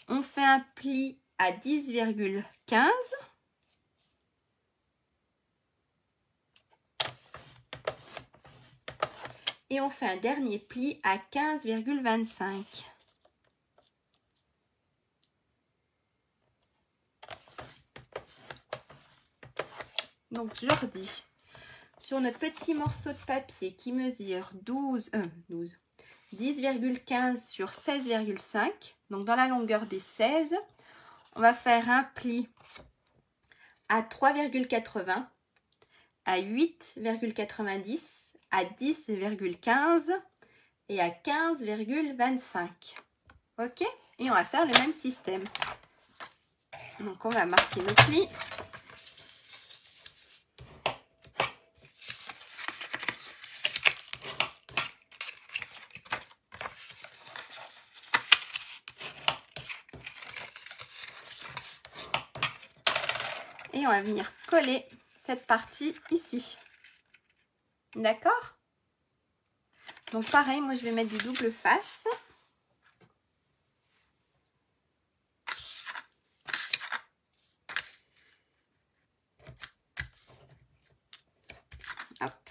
On fait un pli à 10,15. Et on fait un dernier pli à 15,25. Donc je redis, sur notre petit morceau de papier qui mesure 10,15 sur 16,5, donc dans la longueur des 16, on va faire un pli à 3,80, à 8,90, à 10,15 et à 15,25. Ok? Et on va faire le même système. Donc on va marquer nos plis. Et on va venir coller cette partie ici. D'accord? Donc pareil, moi je vais mettre du double face. Hop.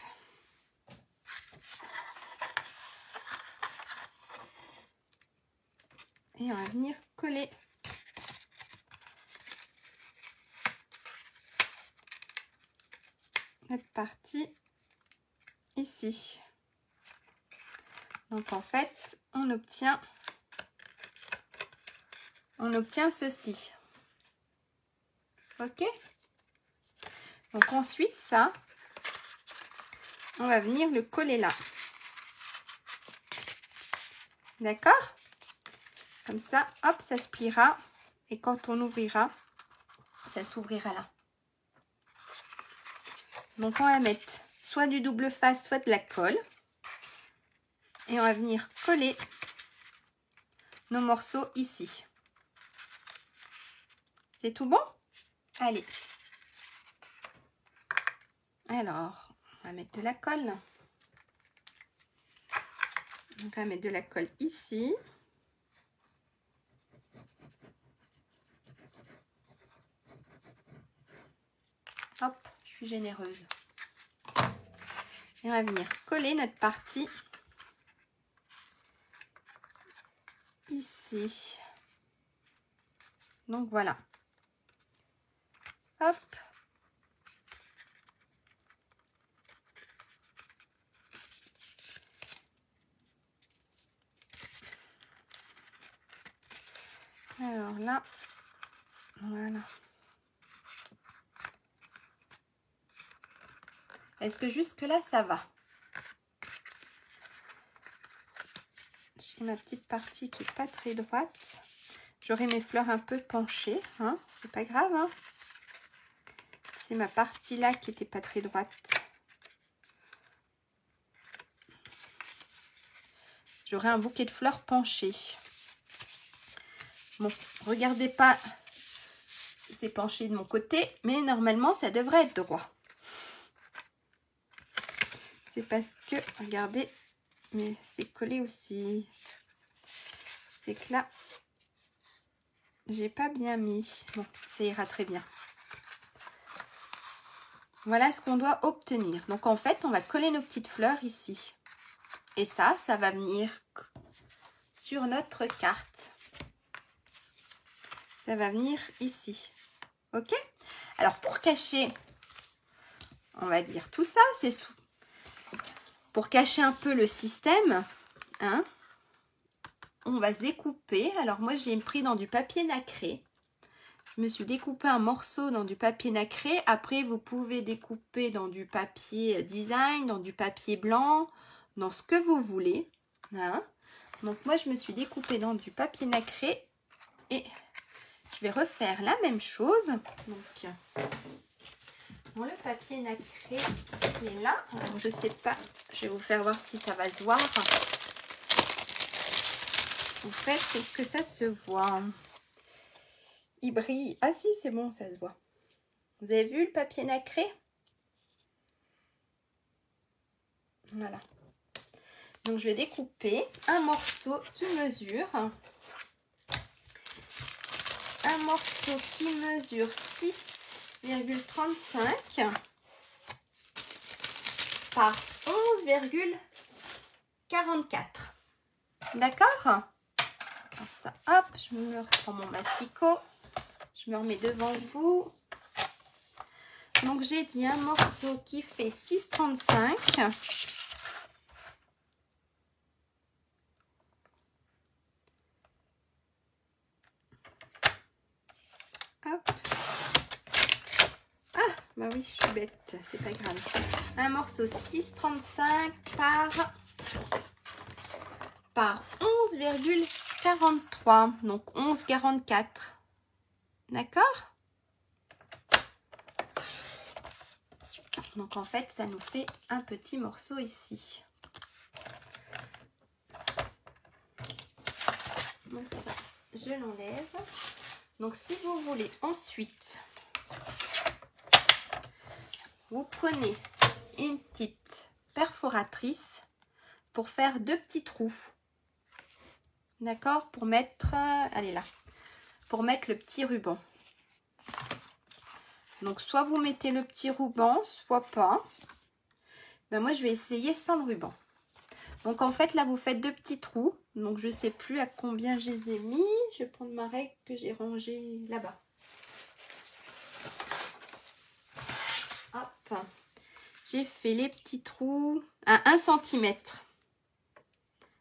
Et on va venir coller. Cette partie ici. Donc en fait, on obtient ceci. Ok? Donc ensuite, ça, on va venir le coller là. D'accord? Comme ça, hop, ça se pliera. Et quand on ouvrira, ça s'ouvrira là. Donc on va mettre soit du double face, soit de la colle. Et on va venir coller nos morceaux ici. C'est tout bon? Allez. Alors, on va mettre de la colle. Donc on va mettre de la colle ici. Hop, je suis généreuse. Et on va venir coller notre partie ici. Donc voilà. Hop. Alors là, voilà. Est-ce que jusque là ça va? J'ai ma petite partie qui est pas très droite. J'aurai mes fleurs un peu penchées, hein, c'est pas grave, hein. C'est ma partie là qui était pas très droite. J'aurai un bouquet de fleurs penché. Bon, regardez pas, c'est penché de mon côté, mais normalement ça devrait être droit. C'est parce que, regardez, mais c'est collé aussi. C'est que là, j'ai pas bien mis. Bon, ça ira très bien. Voilà ce qu'on doit obtenir. Donc en fait, on va coller nos petites fleurs ici. Et ça va venir sur notre carte. Ça va venir ici. Ok? Alors pour cacher, on va dire tout ça, c'est pour cacher un peu le système, hein, on va se découper. Alors moi j'ai pris dans du papier nacré. Je me suis découpé un morceau dans du papier nacré. Après vous pouvez découper dans du papier design, dans du papier blanc, dans ce que vous voulez. Hein. Donc moi je me suis découpé dans du papier nacré et je vais refaire la même chose. Donc dans le papier nacré qui est là, alors je sais pas, je vais vous faire voir si ça va se voir. En fait, est-ce que ça se voit? Il brille. Ah si, c'est bon, ça se voit. Vous avez vu le papier nacré? Voilà. Donc je vais découper un morceau qui mesure. Un morceau qui mesure 6,35 par 11,44. D'accord? Alors ça, hop, je me reprends mon massicot. Je me remets devant vous. Donc j'ai dit un morceau qui fait 6,35. Hop. Ah, bah oui, je suis bête, c'est pas grave. Un morceau 6,35 par 11,43. Donc 11,44. D'accord? Donc en fait, ça nous fait un petit morceau ici. Donc ça, je l'enlève. Donc si vous voulez ensuite, vous prenez une petite perforatrice pour faire 2 petits trous. D'accord? Pour mettre, allez là, pour mettre le petit ruban. Donc soit vous mettez le petit ruban, soit pas. Ben moi je vais essayer sans le ruban. Donc en fait là vous faites 2 petits trous. Donc je sais plus à combien je les ai mis. Je vais prendre ma règle que j'ai rangée là-bas. Hop. J'ai fait les petits trous à 1 cm.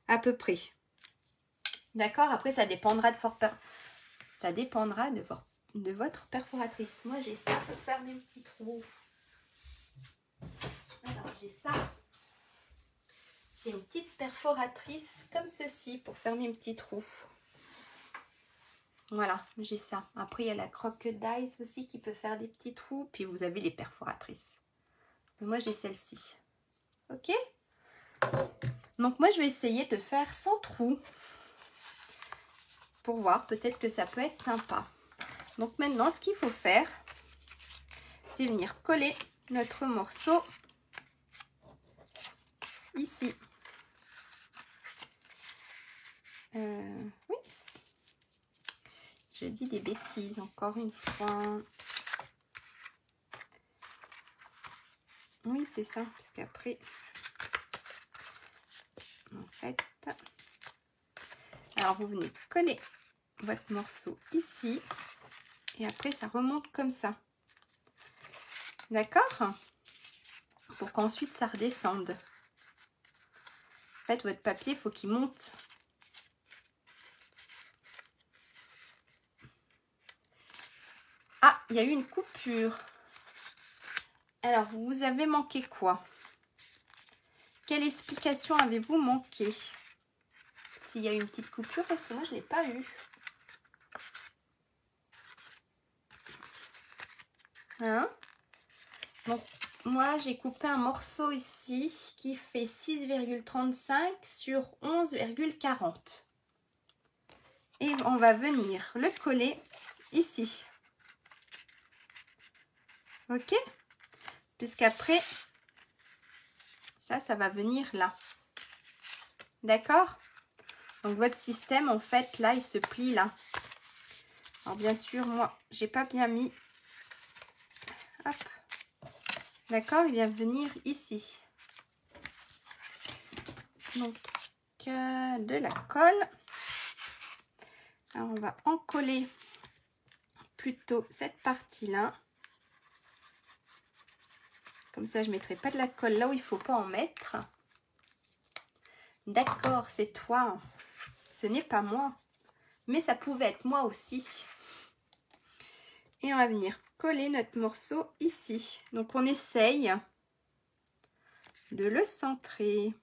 À peu près. D'accord? Après ça dépendra de votre perforatrice. Moi j'ai ça pour faire mes petits trous. Alors j'ai ça. J'ai une petite perforatrice comme ceci pour faire mes petits trous. Voilà, j'ai ça. Après, il y a la crocodile aussi qui peut faire des petits trous. Puis vous avez les perforatrices. Mais moi, j'ai celle-ci. Ok? Donc moi, je vais essayer de faire sans trou. Pour voir, peut-être que ça peut être sympa. Donc maintenant, ce qu'il faut faire, c'est venir coller notre morceau ici. Oui. Je dis des bêtises encore une fois. Oui, c'est ça, parce qu'après, en fait, alors vous venez coller votre morceau ici. Et après, ça remonte comme ça. D'accord? Pour qu'ensuite, ça redescende. En fait, votre papier, il faut qu'il monte. Ah, il y a eu une coupure. Alors, vous avez manqué quoi? Quelle explication avez-vous manqué? S'il y a eu une petite coupure, parce que moi, je ne l'ai pas eu. Hein? Donc, moi, j'ai coupé un morceau ici qui fait 6,35 sur 11,40. Et on va venir le coller ici. Ok? Puisqu'après, ça va venir là. D'accord? Donc, votre système, en fait, là, il se plie là. Alors, bien sûr, moi, j'ai pas bien mis. Hop. D'accord? Il vient venir ici. Donc, de la colle. Alors, on va en coller plutôt cette partie-là. Comme ça, je ne mettrai pas de la colle là où il ne faut pas en mettre. D'accord, c'est toi. Ce n'est pas moi. Mais ça pouvait être moi aussi. Et on va venir coller notre morceau ici. Donc, on essaye de le centrer.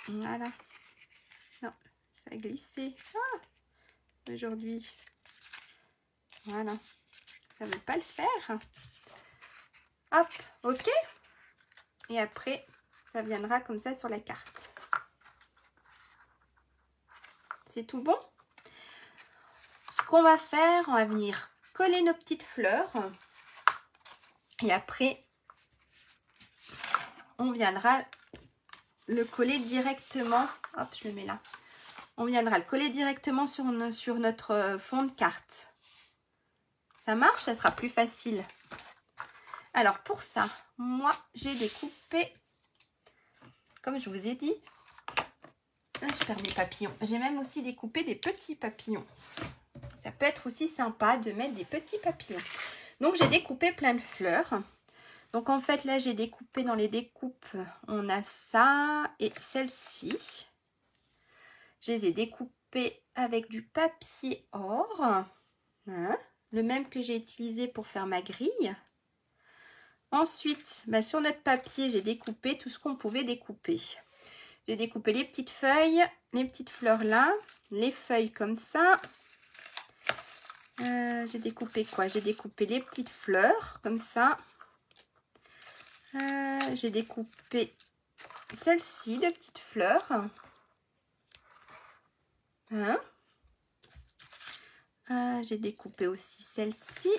Voilà. Non, ça a glissé. Ah, aujourd'hui. Voilà. Ça ne veut pas le faire. Hop, ok. Et après, ça viendra comme ça sur la carte. C'est tout bon. Ce qu'on va faire, on va venir coller nos petites fleurs. Et après, on viendra le coller directement. Hop, je le mets là. On viendra le coller directement sur notre fond de carte. Ça marche, ça sera plus facile. Alors pour ça, moi j'ai découpé, comme je vous ai dit, je perds mes papillons. J'ai même aussi découpé des petits papillons. Ça peut être aussi sympa de mettre des petits papillons. Donc j'ai découpé plein de fleurs. Donc en fait là j'ai découpé dans les découpes, on a ça et celle-ci. Je les ai découpées avec du papier or, hein, le même que j'ai utilisé pour faire ma grille. Ensuite, sur notre papier, j'ai découpé tout ce qu'on pouvait découper. J'ai découpé les petites feuilles, les petites fleurs là, les feuilles comme ça. J'ai découpé quoi? J'ai découpé les petites fleurs comme ça. J'ai découpé celle-ci de petites fleurs. Hein? J'ai découpé aussi celle-ci.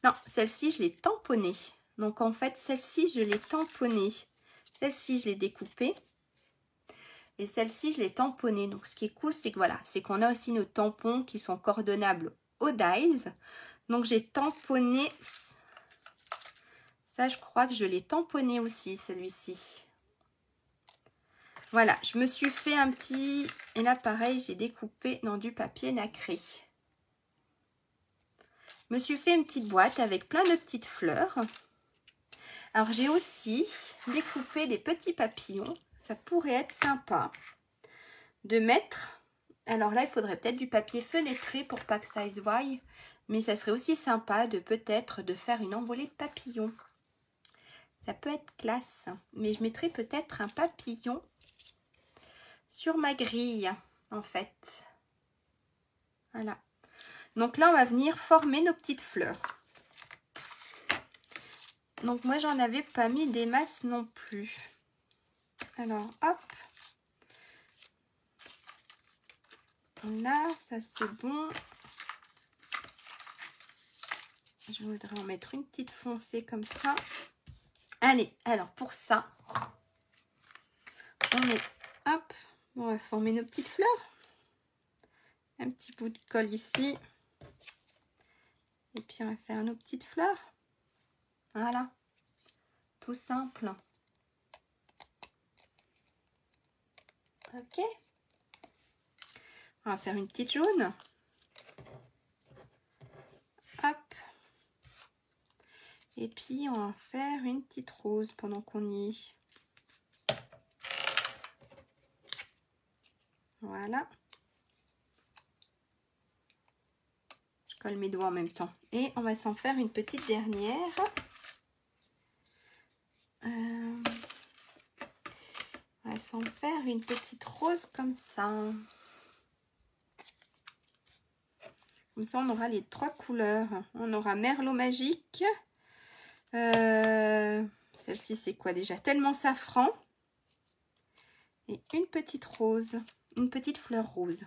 Non, celle-ci, je l'ai tamponnée. Donc, en fait, celle-ci, je l'ai tamponnée. Celle-ci, je l'ai découpée. Et celle-ci, je l'ai tamponnée. Donc, ce qui est cool, c'est que voilà, c'est qu'on a aussi nos tampons qui sont coordonnables au dies. Donc, j'ai tamponné. Ça, je crois que je l'ai tamponné aussi, celui-ci. Voilà, je me suis fait un petit... Et là, pareil, j'ai découpé dans du papier nacré. Je me suis fait une petite boîte avec plein de petites fleurs. Alors, j'ai aussi découpé des petits papillons. Ça pourrait être sympa de mettre... Alors là, il faudrait peut-être du papier fenêtré pour pas que ça se voie. Mais ça serait aussi sympa de peut-être de faire une envolée de papillons. Ça peut être classe. Mais je mettrai peut-être un papillon sur ma grille, en fait. Voilà. Donc là, on va venir former nos petites fleurs. Donc moi, j'en avais pas mis des masses non plus. Alors, hop. Là, ça c'est bon. Je voudrais en mettre une petite foncée comme ça. Allez, alors pour ça, on met, hop, on va former nos petites fleurs. Un petit bout de colle ici. Et puis on va faire nos petites fleurs. Voilà, tout simple. Ok. On va faire une petite jaune. Hop. Et puis, on va faire une petite rose pendant qu'on y est. Voilà. Je colle mes doigts en même temps. Et on va s'en faire une petite dernière. On va s'en faire une petite rose comme ça. Comme ça, on aura les 3 couleurs. On aura Merlot magique. Celle-ci, c'est quoi déjà? Tellement safran. Et une petite rose. Une petite fleur rose.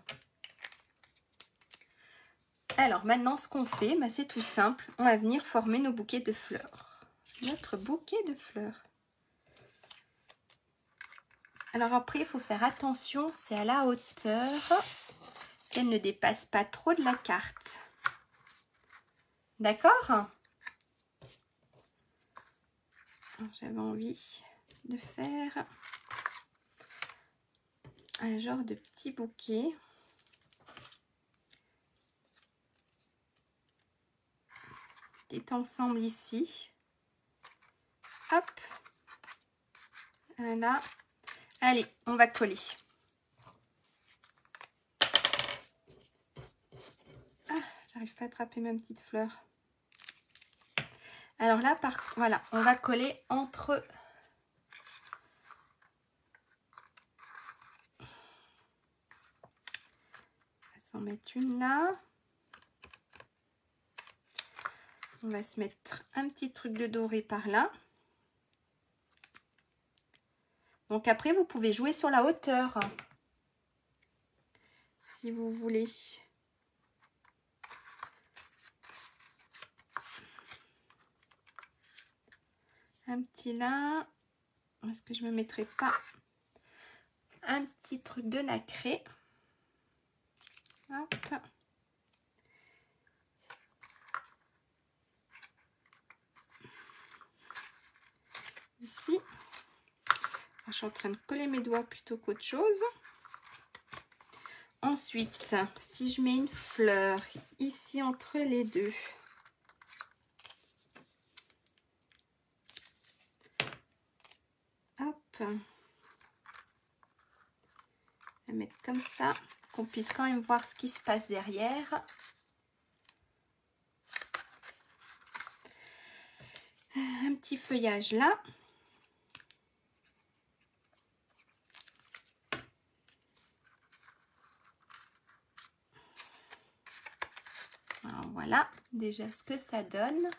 Alors, maintenant, ce qu'on fait, bah, c'est tout simple. On va venir former nos bouquets de fleurs. Notre bouquet de fleurs. Alors après, il faut faire attention. C'est à la hauteur qu'elle ne dépasse pas trop de la carte. D'accord? J'avais envie de faire un genre de petit bouquet. Petit ensemble ici. Hop. Voilà. Allez, on va coller. Ah, j'arrive pas à attraper ma petite fleur. Alors là, voilà, on va coller entre... On va s'en mettre une là. On va se mettre un petit truc de doré par là. Donc après, vous pouvez jouer sur la hauteur. Si vous voulez. Un petit là. Est-ce que je ne me mettrai pas un petit truc de nacré? Hop. Ici. Je suis en train de coller mes doigts plutôt qu'autre chose. Ensuite, si je mets une fleur ici entre les deux. Hop. On va mettre comme ça, qu'on puisse quand même voir ce qui se passe derrière. Un petit feuillage là. Alors, voilà déjà ce que ça donne.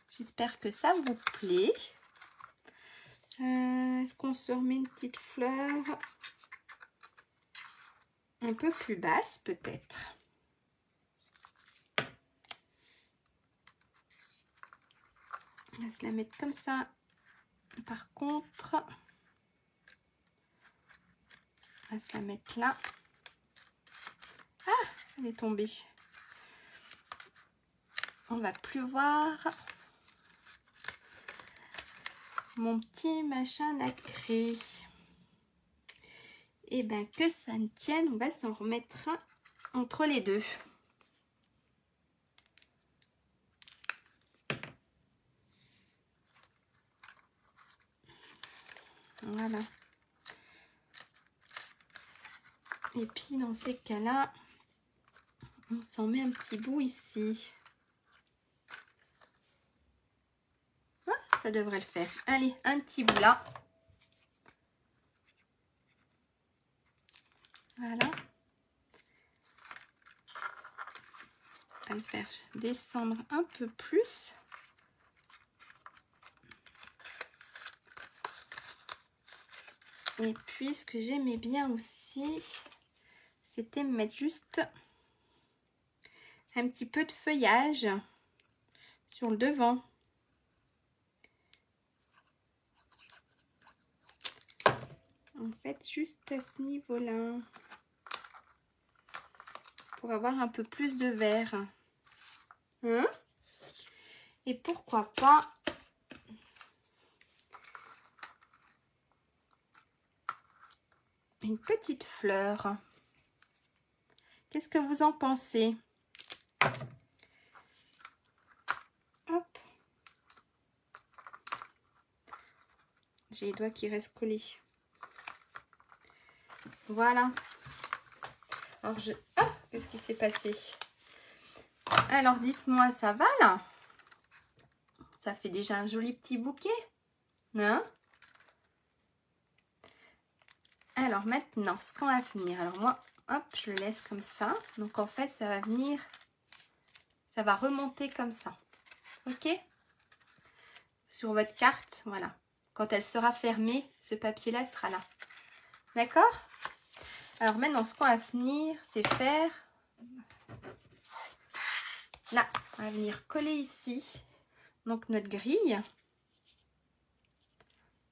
J'espère que ça vous plaît. Est-ce qu'on se remet une petite fleur un peu plus basse peut-être? On va se la mettre comme ça. Par contre, on va se la mettre là. Ah, elle est tombée. On va plus voir mon petit machin nacré. Et bien que ça ne tienne, on va s'en remettre un entre les deux. Voilà. Et puis dans ces cas-là, on s'en met un petit bout ici. Ah, ça devrait le faire. Allez, un petit bout là. Voilà. On va le faire descendre un peu plus. Et puis ce que j'aimais bien aussi, c'était mettre juste un petit peu de feuillage sur le devant. En fait, juste à ce niveau-là. Pour avoir un peu plus de vert. Hein? Et pourquoi pas une petite fleur. Qu'est-ce que vous en pensez? Hop. J'ai les doigts qui restent collés. Voilà. Alors ah, qu'est-ce qui s'est passé? Alors dites-moi, ça va là? Ça fait déjà un joli petit bouquet, hein? Alors maintenant, ce qu'on va venir, alors moi, hop, je le laisse comme ça. Donc en fait, ça va venir, ça va remonter comme ça, ok? Sur votre carte, voilà. Quand elle sera fermée, ce papier-là sera là, d'accord? Alors maintenant, ce qu'on va venir, c'est faire, là, on va venir coller ici, donc notre grille.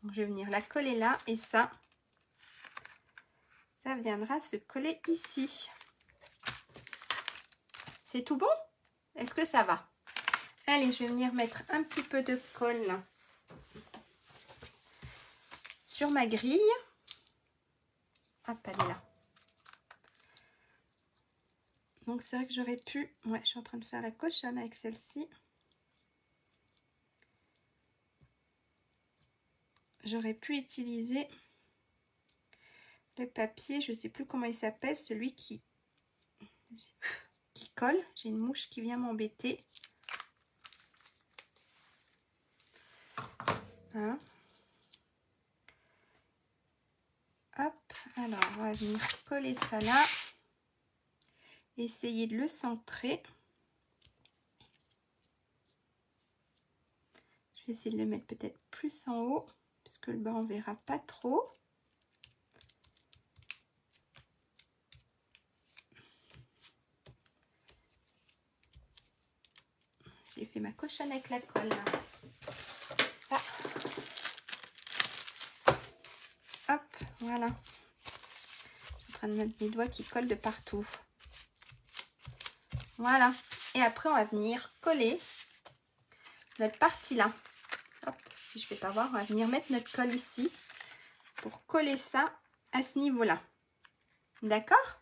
Donc, je vais venir la coller là, et ça viendra se coller ici. C'est tout bon? Est-ce que ça va? Allez, je vais venir mettre un petit peu de colle sur ma grille. Hop, elle est là. Donc, c'est vrai que j'aurais pu... Ouais, je suis en train de faire la cochonne avec celle-ci. J'aurais pu utiliser le papier, je ne sais plus comment il s'appelle, celui qui colle. J'ai une mouche qui vient m'embêter. Hein. Hop, alors on va venir coller ça là. Essayer de le centrer. Je vais essayer de le mettre peut-être plus en haut, puisque le bas on verra pas trop. J'ai fait ma cochonne avec la colle. Là. Ça. Hop, voilà. Je suis en train de mettre mes doigts qui collent de partout. Voilà. Et après, on va venir coller notre partie là. Hop, si je ne vais pas voir, on va venir mettre notre colle ici pour coller ça à ce niveau-là. D'accord?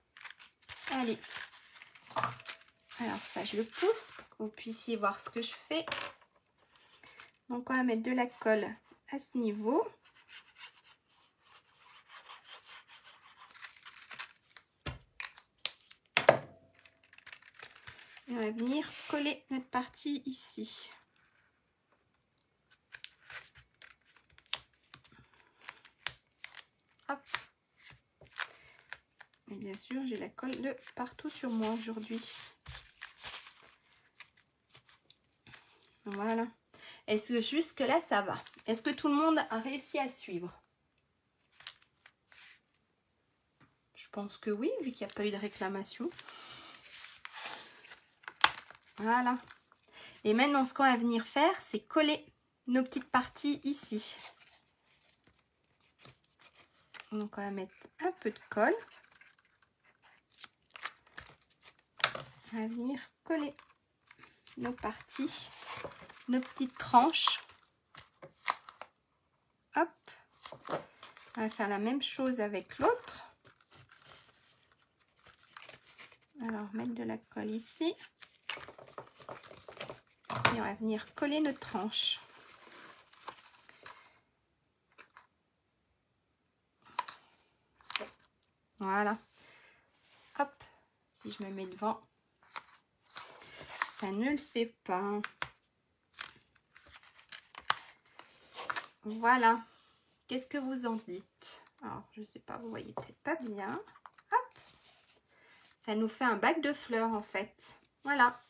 Allez. Alors ça, je le pousse pour que vous puissiez voir ce que je fais. Donc, on va mettre de la colle à ce niveau. Et on va venir coller notre partie ici. Hop. Et bien sûr, j'ai la colle de partout sur moi aujourd'hui. Voilà. Est-ce que jusque là, ça va? Est-ce que tout le monde a réussi à suivre? Je pense que oui, vu qu'il n'y a pas eu de réclamation. Voilà. Et maintenant, ce qu'on va venir faire, c'est coller nos petites parties ici. Donc, on va mettre un peu de colle. On va venir coller nos parties, nos petites tranches. Hop. On va faire la même chose avec l'autre. Alors, mettre de la colle ici. Et on va venir coller nos tranches. Voilà. Hop. Si je me mets devant, ça ne le fait pas. Voilà. Qu'est-ce que vous en dites? Alors, je ne sais pas, vous voyez peut-être pas bien. Hop. Ça nous fait un bac de fleurs, en fait. Voilà.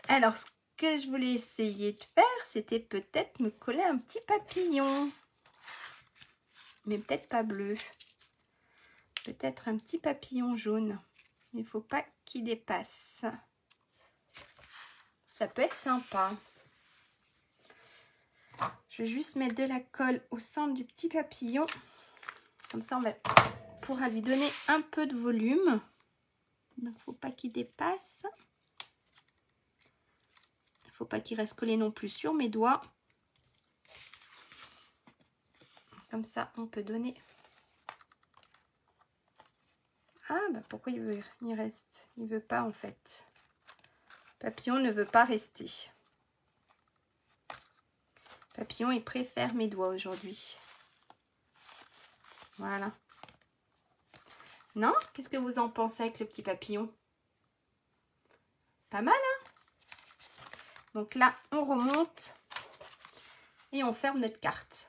Alors, ce que je voulais essayer de faire, c'était peut-être me coller un petit papillon. Mais peut-être pas bleu. Peut-être un petit papillon jaune. Il ne faut pas qu'il dépasse. Ça peut être sympa. Je vais juste mettre de la colle au centre du petit papillon. Comme ça, on pourra lui donner un peu de volume. Donc, il ne faut pas qu'il dépasse. Il ne faut pas qu'il reste collé non plus sur mes doigts. Comme ça, on peut donner Ah, bah pourquoi il reste? Il veut pas en fait. Papillon ne veut pas rester. Papillon, il préfère mes doigts aujourd'hui. Voilà. Non? Qu'est-ce que vous en pensez avec le petit papillon? Pas mal, hein? Donc là, on remonte et on ferme notre carte.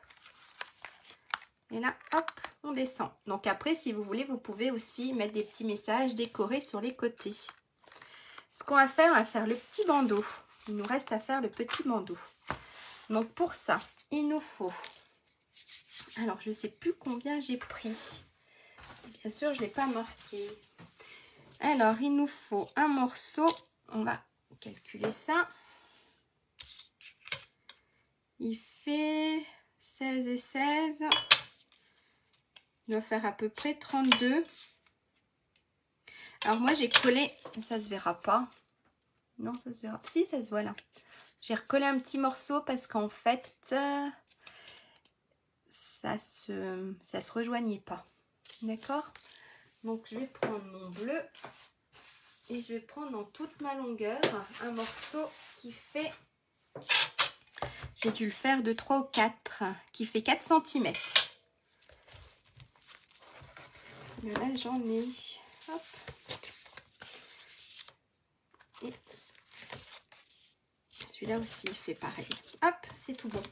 Et là, hop, on descend. Donc après, si vous voulez, vous pouvez aussi mettre des petits messages décorés sur les côtés. Ce qu'on va faire le petit bandeau. Il nous reste à faire le petit bandeau. Donc pour ça, il nous faut... Alors, je ne sais plus combien j'ai pris. Bien sûr, je ne l'ai pas marqué. Alors, il nous faut un morceau. On va calculer ça. Il fait 16 et 16. Il doit faire à peu près 32. Alors moi j'ai collé, ça se verra pas. Non, ça se verra. Si, ça se voit là. J'ai recollé un petit morceau parce qu'en fait, ça se rejoignait pas. D'accord? Donc je vais prendre mon bleu et je vais prendre en toute ma longueur un morceau qui fait... J'ai dû le faire de 3 ou 4, qui fait 4 cm. Et là j'en ai... Hop. Et celui-là aussi il fait pareil. Hop, c'est tout bon.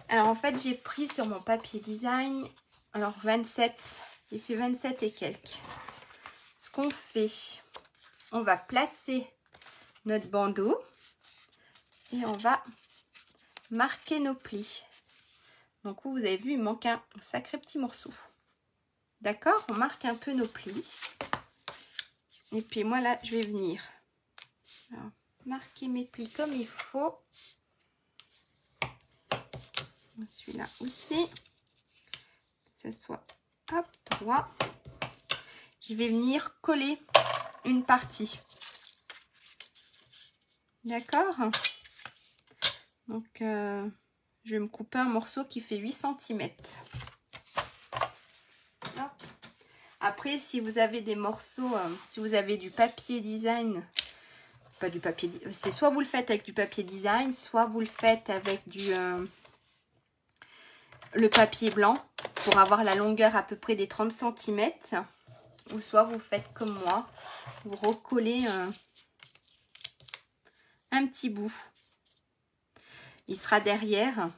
Alors en fait j'ai pris sur mon papier design, alors 27, il fait 27 et quelques. Ce qu'on fait, on va placer notre bandeau et on va marquer nos plis. Donc vous avez vu, il manque un sacré petit morceau. D'accord? On marque un peu nos plis. Et puis moi là, je vais venir alors, marquer mes plis comme il faut. Celui-là aussi. Que ce soit hop, droit. Je vais venir coller une partie. D'accord? Donc, je vais me couper un morceau qui fait 8 cm. Après, si vous avez des morceaux, si vous avez du papier design, pas du papier, c'est soit vous le faites avec du papier design, soit vous le faites avec du le papier blanc pour avoir la longueur à peu près des 30 cm. Ou soit vous faites comme moi, vous recollez un petit bout. Il sera derrière,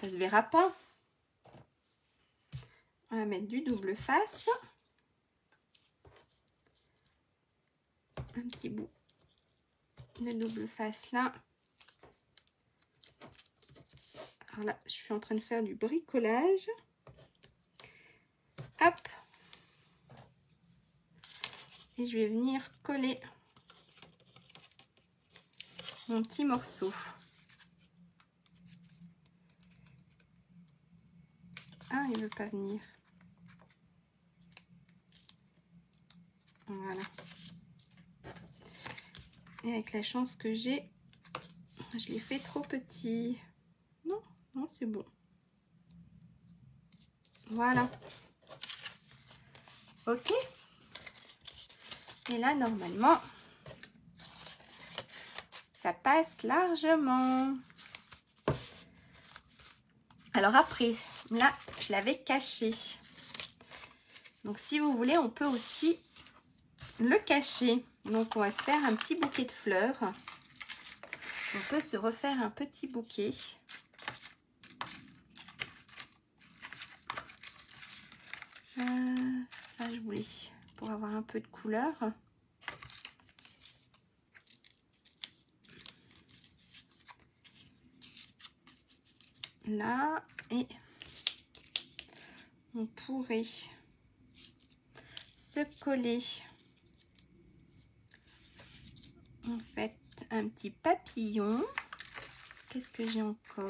ça se verra pas. On va mettre du double face. Un petit bout de double face là. Alors là, je suis en train de faire du bricolage. Hop. Et je vais venir coller mon petit morceau. Ah, il ne veut pas venir. Voilà. Et avec la chance que j'ai, je l'ai fait trop petit. Non, non, c'est bon. Voilà. Ok. Et là, normalement, ça passe largement. Alors après, là, je l'avais caché. Donc, si vous voulez, on peut aussi le cacher. Donc, on va se faire un petit bouquet de fleurs. On peut se refaire un petit bouquet. Ça, je voulais pour avoir un peu de couleur. Là, et on pourrait se coller en fait un petit papillon. Qu'est-ce que j'ai encore?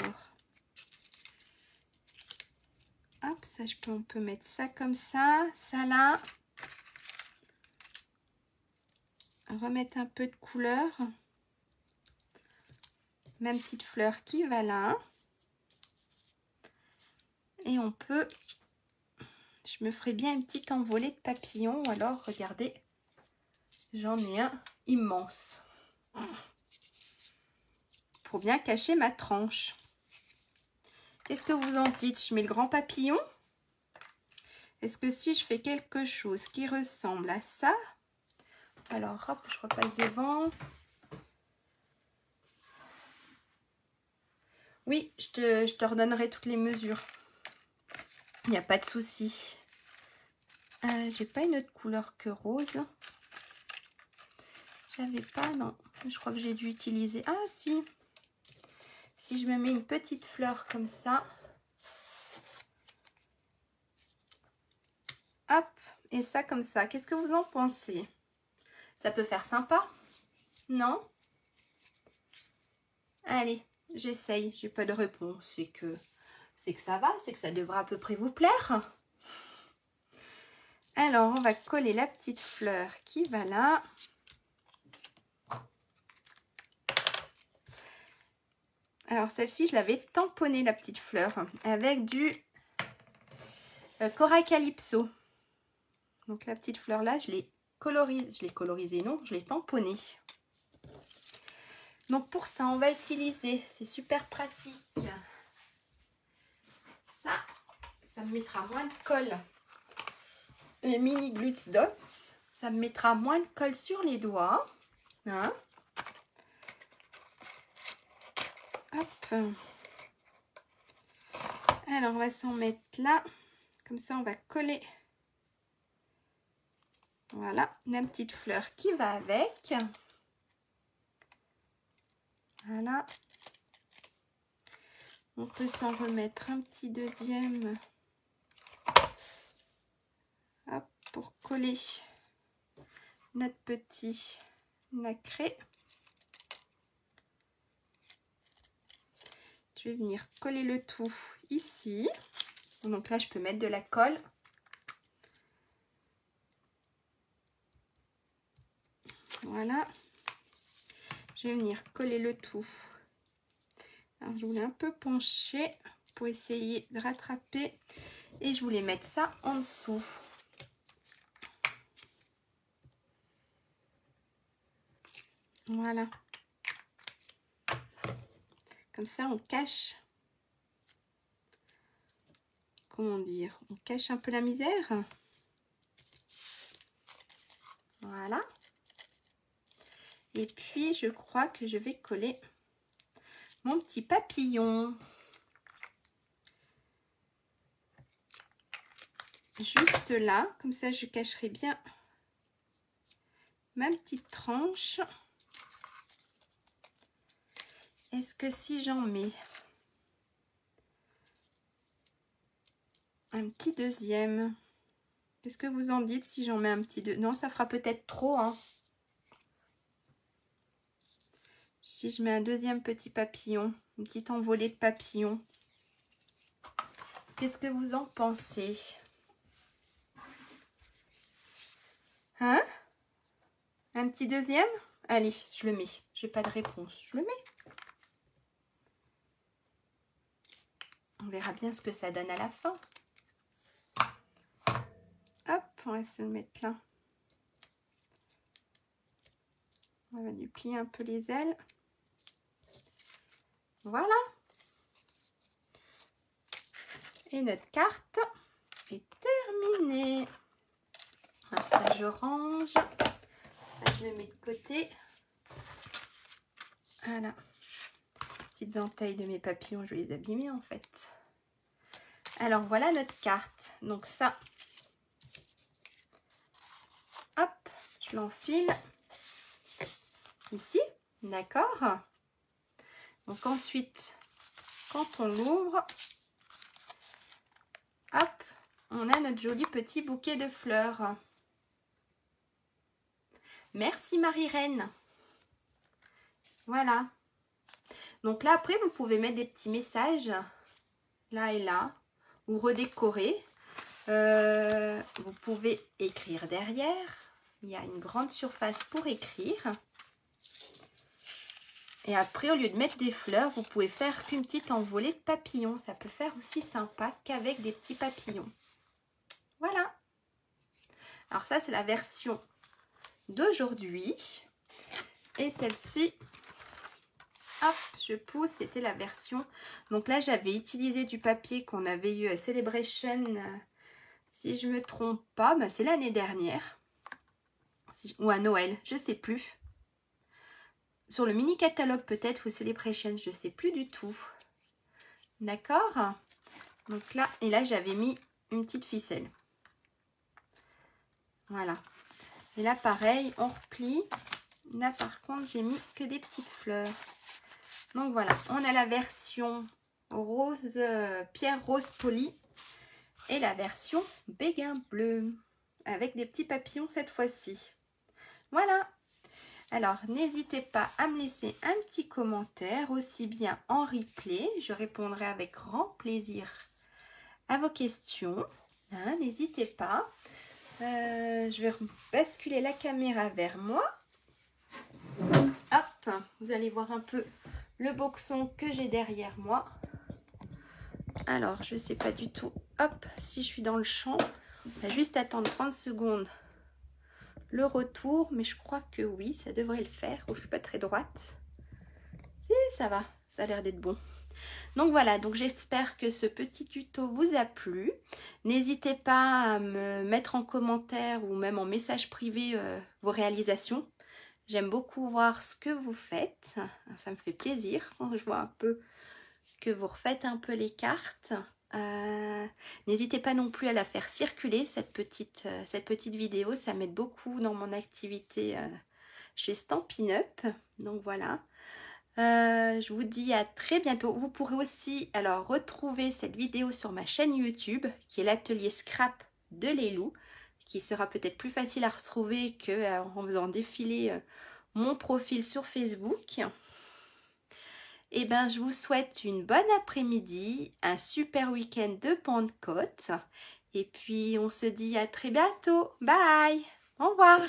Hop, ça on peut mettre ça comme ça là. Remettre un peu de couleur. Même petite fleur qui va là. Et on peut, Je me ferai bien une petite envolée de papillons. Alors, regardez, j'en ai un immense. Pour bien cacher ma tranche. Qu'est-ce que vous en dites? Je mets le grand papillon? Est-ce que si je fais quelque chose qui ressemble à ça, alors hop, je repasse devant. Oui, je te redonnerai toutes les mesures. Il n'y a pas de souci. J'ai pas une autre couleur que rose. J'avais pas, non. Je crois que j'ai dû utiliser. Ah si. Si je me mets une petite fleur comme ça. Hop, et ça comme ça. Qu'est-ce que vous en pensez? Ça peut faire sympa? Non? Allez, j'essaye. J'ai pas de réponse. C'est que ça va, c'est que ça devrait à peu près vous plaire. Alors, on va coller la petite fleur qui va là. Alors, celle-ci, je l'avais tamponnée, la petite fleur, avec du Corail Calypso. Donc, la petite fleur là, je l'ai colorisée, non, je l'ai tamponnée. Donc, pour ça, on va utiliser, c'est super pratique. Ça me mettra moins de colle. Les mini Glitz Dots, ça me mettra moins de colle sur les doigts. Hein? Hop. Alors, on va s'en mettre là. Comme ça, on va coller. Voilà, la petite fleur qui va avec. Voilà. On peut s'en remettre un petit deuxième. Hop, pour coller notre petit nacré. Je vais venir coller le tout ici. Donc là, je peux mettre de la colle. Voilà. Je vais venir coller le tout. Alors, je voulais un peu pencher pour essayer de rattraper. Et je voulais mettre ça en dessous. Voilà. Comme ça, on cache. Comment dire? On cache un peu la misère. Voilà. Et puis, je crois que je vais coller mon petit papillon. Juste là. Comme ça, je cacherai bien ma petite tranche. Est-ce que si j'en mets un petit deuxième, qu'est-ce que vous en dites si j'en mets un petit deuxième? Non, ça fera peut-être trop, hein. Si je mets un deuxième petit papillon, une petite envolée de papillons, qu'est-ce que vous en pensez? Hein? Un petit deuxième? Allez, je le mets. J'ai pas de réponse. Je le mets. On verra bien ce que ça donne à la fin. Hop, on va se le mettre là. On va lui plier un peu les ailes. Voilà. Et notre carte est terminée. Alors ça, je range. Ça, je le mets de côté. Voilà. Petites entailles de mes papillons, je vais les abîmer en fait. Alors voilà notre carte. Donc ça, hop, je l'enfile ici, d'accord. Donc ensuite, quand on l'ouvre, hop, on a notre joli petit bouquet de fleurs. Merci Marie-Reine. Voilà. Donc là, après, vous pouvez mettre des petits messages, là et là, ou redécorer. Vous pouvez écrire derrière. Il y a une grande surface pour écrire. Et après, au lieu de mettre des fleurs, vous pouvez faire qu'une petite envolée de papillons. Ça peut faire aussi sympa qu'avec des petits papillons. Voilà. Alors ça, c'est la version d'aujourd'hui. Et celle-ci, hop, je pousse, c'était la version. Donc là, j'avais utilisé du papier qu'on avait eu à Celebration, si je me trompe pas, bah, c'est l'année dernière. Ou à Noël, je sais plus. Sur le mini catalogue peut-être, ou Celebration, je sais plus du tout. D'accord? Donc là, et là, j'avais mis une petite ficelle. Voilà. Et là, pareil, on replie. Là, par contre, j'ai mis que des petites fleurs. Donc voilà, on a la version rose, pierre rose polie et la version béguin bleu avec des petits papillons cette fois-ci. Voilà. Alors, n'hésitez pas à me laisser un petit commentaire, aussi bien en replay. Je répondrai avec grand plaisir à vos questions. Hein, n'hésitez pas. Je vais basculer la caméra vers moi. Hop, vous allez voir un peu le boxon que j'ai derrière moi. Alors, je ne sais pas du tout, hop, si je suis dans le champ. On va juste attendre 30 secondes le retour, mais je crois que oui, ça devrait le faire. Oh, je ne suis pas très droite. Si, ça va, ça a l'air d'être bon. Donc voilà, donc j'espère que ce petit tuto vous a plu. N'hésitez pas à me mettre en commentaire ou même en message privé vos réalisations. J'aime beaucoup voir ce que vous faites. Ça me fait plaisir quand je vois un peu que vous refaites un peu les cartes. N'hésitez pas non plus à la faire circuler, cette petite vidéo. Ça m'aide beaucoup dans mon activité chez Stampin' Up. Donc voilà. Je vous dis à très bientôt. Vous pourrez aussi alors retrouver cette vidéo sur ma chaîne YouTube qui est l'atelier Scrap de Lélou, qui sera peut-être plus facile à retrouver qu'en faisant défiler mon profil sur Facebook. Et bien, je vous souhaite une bonne après-midi, un super week-end de Pentecôte. Et puis, on se dit à très bientôt. Bye! Au revoir!